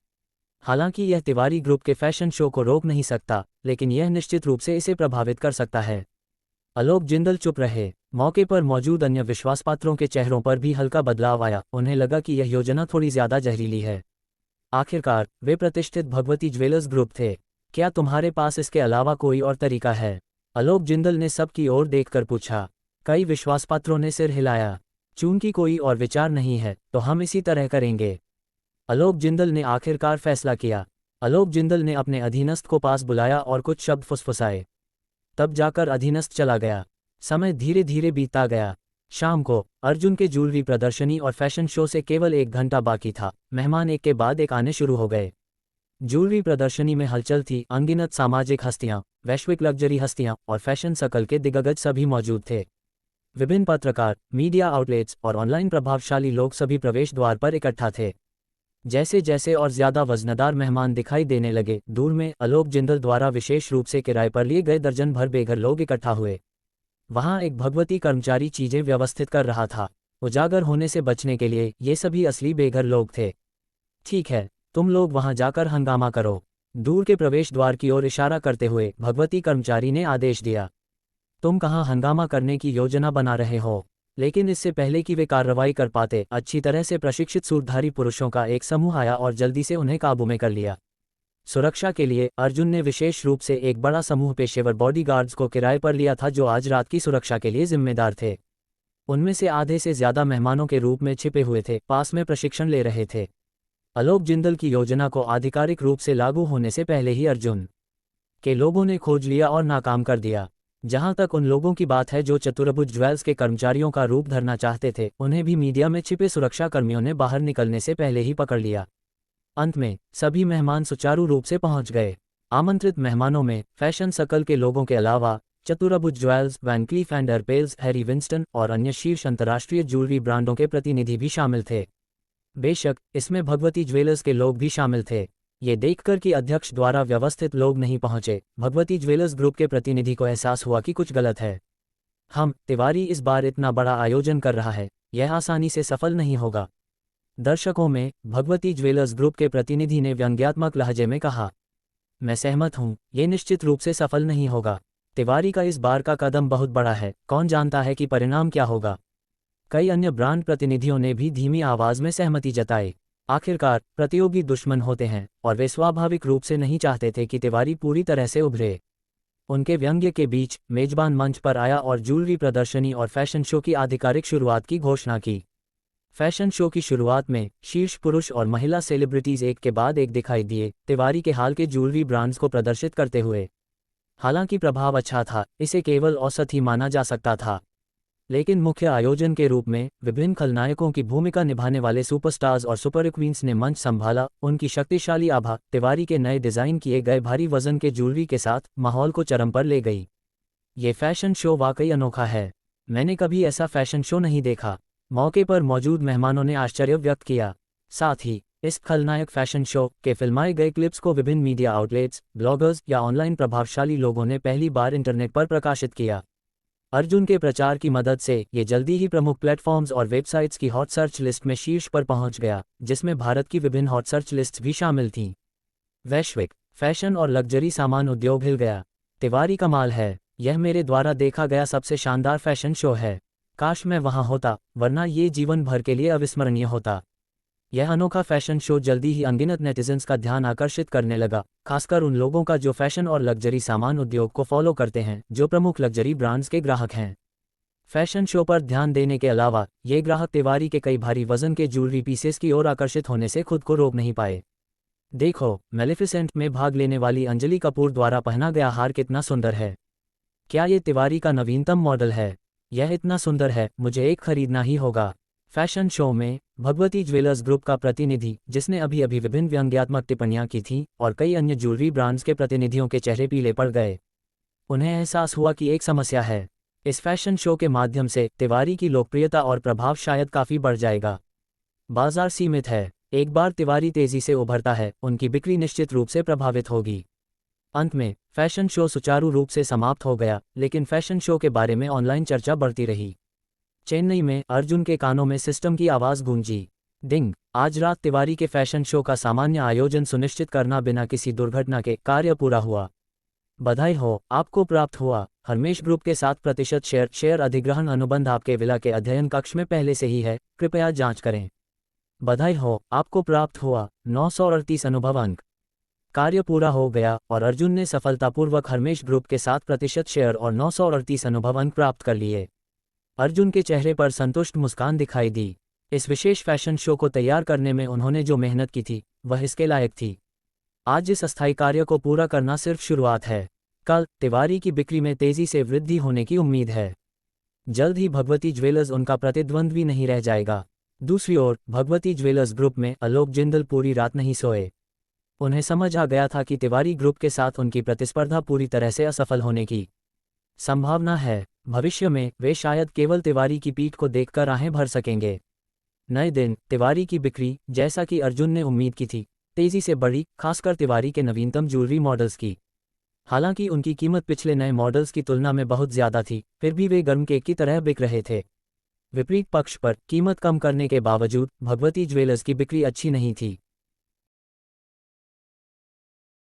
हालांकि यह तिवारी ग्रुप के फैशन शो को रोक नहीं सकता, लेकिन यह निश्चित रूप से इसे प्रभावित कर सकता है। आलोक जिंदल चुप रहे। मौके पर मौजूद अन्य विश्वासपात्रों के चेहरों पर भी हल्का बदलाव आया। उन्हें लगा कि यह योजना थोड़ी ज्यादा जहरीली है। आखिरकार वे प्रतिष्ठित भगवती ज्वेलर्स ग्रुप थे। क्या तुम्हारे पास इसके अलावा कोई और तरीका है? आलोक जिंदल ने सबकी ओर देखकर पूछा। कई विश्वासपात्रों ने सिर हिलाया। चूंकि कोई और विचार नहीं है, तो हम इसी तरह करेंगे। आलोक जिंदल ने आखिरकार फैसला किया। आलोक जिंदल ने अपने अधीनस्थ को पास बुलाया और कुछ शब्द फुसफुसाए। तब जाकर अधीनस्थ चला गया। समय धीरे धीरे बीतता गया। शाम को अर्जुन के ज्वेलरी प्रदर्शनी और फैशन शो से केवल 1 घंटा बाकी था। मेहमान एक के बाद एक आने शुरू हो गए। ज्वेलरी प्रदर्शनी में हलचल थी। अनगिनत सामाजिक हस्तियां, वैश्विक लग्जरी हस्तियां और फैशन सर्कल के दिग्गज सभी मौजूद थे। विभिन्न पत्रकार, मीडिया आउटलेट्स और ऑनलाइन प्रभावशाली लोग सभी प्रवेश द्वार पर इकट्ठा थे। जैसे जैसे और ज्यादा वजनदार मेहमान दिखाई देने लगे, दूर में आलोक जिंदल द्वारा विशेष रूप से किराए पर लिए गए दर्जन भर बेघर लोग इकट्ठा हुए। वहां एक भगवती कर्मचारी चीजें व्यवस्थित कर रहा था। उजागर होने से बचने के लिए ये सभी असली बेघर लोग थे। ठीक है, तुम लोग वहां जाकर हंगामा करो। दूर के प्रवेश द्वार की ओर इशारा करते हुए भगवती कर्मचारी ने आदेश दिया। तुम कहां हंगामा करने की योजना बना रहे हो? लेकिन इससे पहले कि वे कार्रवाई कर पाते, अच्छी तरह से प्रशिक्षित सूरधारी पुरुषों का एक समूह आया और जल्दी से उन्हें काबू में कर लिया। सुरक्षा के लिए अर्जुन ने विशेष रूप से एक बड़ा समूह पेशेवर बॉडीगार्ड्स को किराए पर लिया था जो आज रात की सुरक्षा के लिए जिम्मेदार थे। उनमें से आधे से ज्यादा मेहमानों के रूप में छिपे हुए थे, पास में प्रशिक्षण ले रहे थे। आलोक जिंदल की योजना को आधिकारिक रूप से लागू होने से पहले ही अर्जुन के लोगों ने खोज लिया और नाकाम कर दिया। जहां तक उन लोगों की बात है जो चतुर्भुज ज्वेल्स के कर्मचारियों का रूप धरना चाहते थे, उन्हें भी मीडिया में छिपे सुरक्षा कर्मियों ने बाहर निकलने से पहले ही पकड़ लिया। अंत में सभी मेहमान सुचारू रूप से पहुंच गए। आमंत्रित मेहमानों में फैशन सर्कल के लोगों के अलावा चतुर्भुज jewels, Van Cleef and Arpels, Harry Winston और अन्य शीर्ष अंतर्राष्ट्रीय ज्वेलरी ब्रांडों के प्रतिनिधि भी शामिल थे। बेशक इसमें भगवती ज्वेलर्स के लोग भी शामिल थे। ये देखकर कि अध्यक्ष द्वारा व्यवस्थित लोग नहीं पहुंचे, भगवती ज्वेलर्स ग्रुप के प्रतिनिधि को एहसास हुआ कि कुछ गलत है। तिवारी इस बार इतना बड़ा आयोजन कर रहा है, यह आसानी से सफल नहीं होगा। दर्शकों में भगवती ज्वेलर्स ग्रुप के प्रतिनिधि ने व्यंग्यात्मक लहजे में कहा, मैं सहमत हूं, ये निश्चित रूप से सफल नहीं होगा। तिवारी का इस बार का कदम बहुत बड़ा है, कौन जानता है कि परिणाम क्या होगा। कई अन्य ब्रांड प्रतिनिधियों ने भी धीमी आवाज में सहमति जताई। आखिरकार प्रतियोगी दुश्मन होते हैं और वे स्वाभाविक रूप से नहीं चाहते थे कि तिवारी पूरी तरह से उभरे। उनके व्यंग्य के बीच मेजबान मंच पर आया और ज्वेलरी प्रदर्शनी और फैशन शो की आधिकारिक शुरुआत की घोषणा की। फैशन शो की शुरुआत में शीर्ष पुरुष और महिला सेलिब्रिटीज एक के बाद एक दिखाई दिए, तिवारी के हाल के ज्वेलरी ब्रांड्स को प्रदर्शित करते हुए। हालांकि प्रभाव अच्छा था, इसे केवल औसत ही माना जा सकता था। लेकिन मुख्य आयोजन के रूप में विभिन्न खलनायकों की भूमिका निभाने वाले सुपरस्टार्स और सुपर क्वींस ने मंच संभाला। उनकी शक्तिशाली आभा तिवारी के नए डिजाइन किए गए भारी वजन के ज्वेलरी के साथ माहौल को चरम पर ले गई। ये फैशन शो वाकई अनोखा है। मैंने कभी ऐसा फैशन शो नहीं देखा। मौके पर मौजूद मेहमानों ने आश्चर्य व्यक्त किया। साथ ही इस खलनायक फैशन शो के फिल्माए गए क्लिप्स को विभिन्न मीडिया आउटलेट्स, ब्लॉगर्स या ऑनलाइन प्रभावशाली लोगों ने पहली बार इंटरनेट पर प्रकाशित किया। अर्जुन के प्रचार की मदद से ये जल्दी ही प्रमुख प्लेटफॉर्म्स और वेबसाइट्स की हॉट सर्च लिस्ट में शीर्ष पर पहुंच गया, जिसमें भारत की विभिन्न हॉट सर्च लिस्ट्स भी शामिल थीं। वैश्विक फैशन और लग्जरी सामान उद्योग हिल गया। तिवारी कमाल है, यह मेरे द्वारा देखा गया सबसे शानदार फैशन शो है। काश मैं वहां होता, वरना ये जीवन भर के लिए अविस्मरणीय होता। यह अनोखा फैशन शो जल्दी ही अनगिनत नेटिजन्स का ध्यान आकर्षित करने लगा, खासकर उन लोगों का जो फैशन और लग्जरी सामान उद्योग को फॉलो करते हैं, जो प्रमुख लग्जरी ब्रांड्स के ग्राहक हैं। फैशन शो पर ध्यान देने के अलावा ये ग्राहक तिवारी के कई भारी वजन के ज्वेलरी पीसेस की ओर आकर्षित होने से खुद को रोक नहीं पाए। देखो, मेलिफिसेंट में भाग लेने वाली अंजलि कपूर द्वारा पहना गया हार कितना सुंदर है। क्या ये तिवारी का नवीनतम मॉडल है? यह इतना सुंदर है, मुझे एक खरीदना ही होगा। फैशन शो में भगवती ज्वेलर्स ग्रुप का प्रतिनिधि, जिसने अभी अभी विभिन्न व्यंग्यात्मक टिप्पणियां की थीं, और कई अन्य ज्वेलरी ब्रांड्स के प्रतिनिधियों के चेहरे पीले पड़ गए। उन्हें एहसास हुआ कि एक समस्या है। इस फैशन शो के माध्यम से तिवारी की लोकप्रियता और प्रभाव शायद काफ़ी बढ़ जाएगा। बाजार सीमित है। एक बार तिवारी तेजी से उभरता है, उनकी बिक्री निश्चित रूप से प्रभावित होगी। अंत में फैशन शो सुचारू रूप से समाप्त हो गया, लेकिन फैशन शो के बारे में ऑनलाइन चर्चा बढ़ती रही। चेन्नई में अर्जुन के कानों में सिस्टम की आवाज़ गूंजी। डिंग, आज रात तिवारी के फैशन शो का सामान्य आयोजन सुनिश्चित करना बिना किसी दुर्घटना के कार्य पूरा हुआ। बधाई हो, आपको प्राप्त हुआ। हरमेश ग्रुप के 7% शेयर अधिग्रहण अनुबंध आपके विला के अध्ययन कक्ष में पहले से ही है, कृपया जांच करें। बधाई हो, आपको प्राप्त हुआ 938 अनुभव अंक। कार्य पूरा हो गया और अर्जुन ने सफलतापूर्वक हरमेश ग्रुप के 7% शेयर और 938 अनुभव अंक प्राप्त कर लिए। अर्जुन के चेहरे पर संतुष्ट मुस्कान दिखाई दी। इस विशेष फैशन शो को तैयार करने में उन्होंने जो मेहनत की थी, वह इसके लायक थी। आज इस अस्थायी कार्य को पूरा करना सिर्फ शुरुआत है। कल तिवारी की बिक्री में तेजी से वृद्धि होने की उम्मीद है। जल्द ही भगवती ज्वेलर्स उनका प्रतिद्वंद्वी नहीं रह जाएगा। दूसरी ओर भगवती ज्वेलर्स ग्रुप में आलोक जिंदल पूरी रात नहीं सोए। उन्हें समझ आ गया था कि तिवारी ग्रुप के साथ उनकी प्रतिस्पर्धा पूरी तरह से असफल होने की संभावना है। भविष्य में वे शायद केवल तिवारी की पीठ को देखकर आहें भर सकेंगे। नए दिन तिवारी की बिक्री, जैसा कि अर्जुन ने उम्मीद की थी, तेजी से बढ़ी, खासकर तिवारी के नवीनतम ज्वेलरी मॉडल्स की। हालांकि उनकी कीमत पिछले नए मॉडल्स की तुलना में बहुत ज़्यादा थी, फिर भी वे गर्म केक की तरह बिक रहे थे। विपरीत पक्ष पर कीमत कम करने के बावजूद भगवती ज्वेलर्स की बिक्री अच्छी नहीं थी।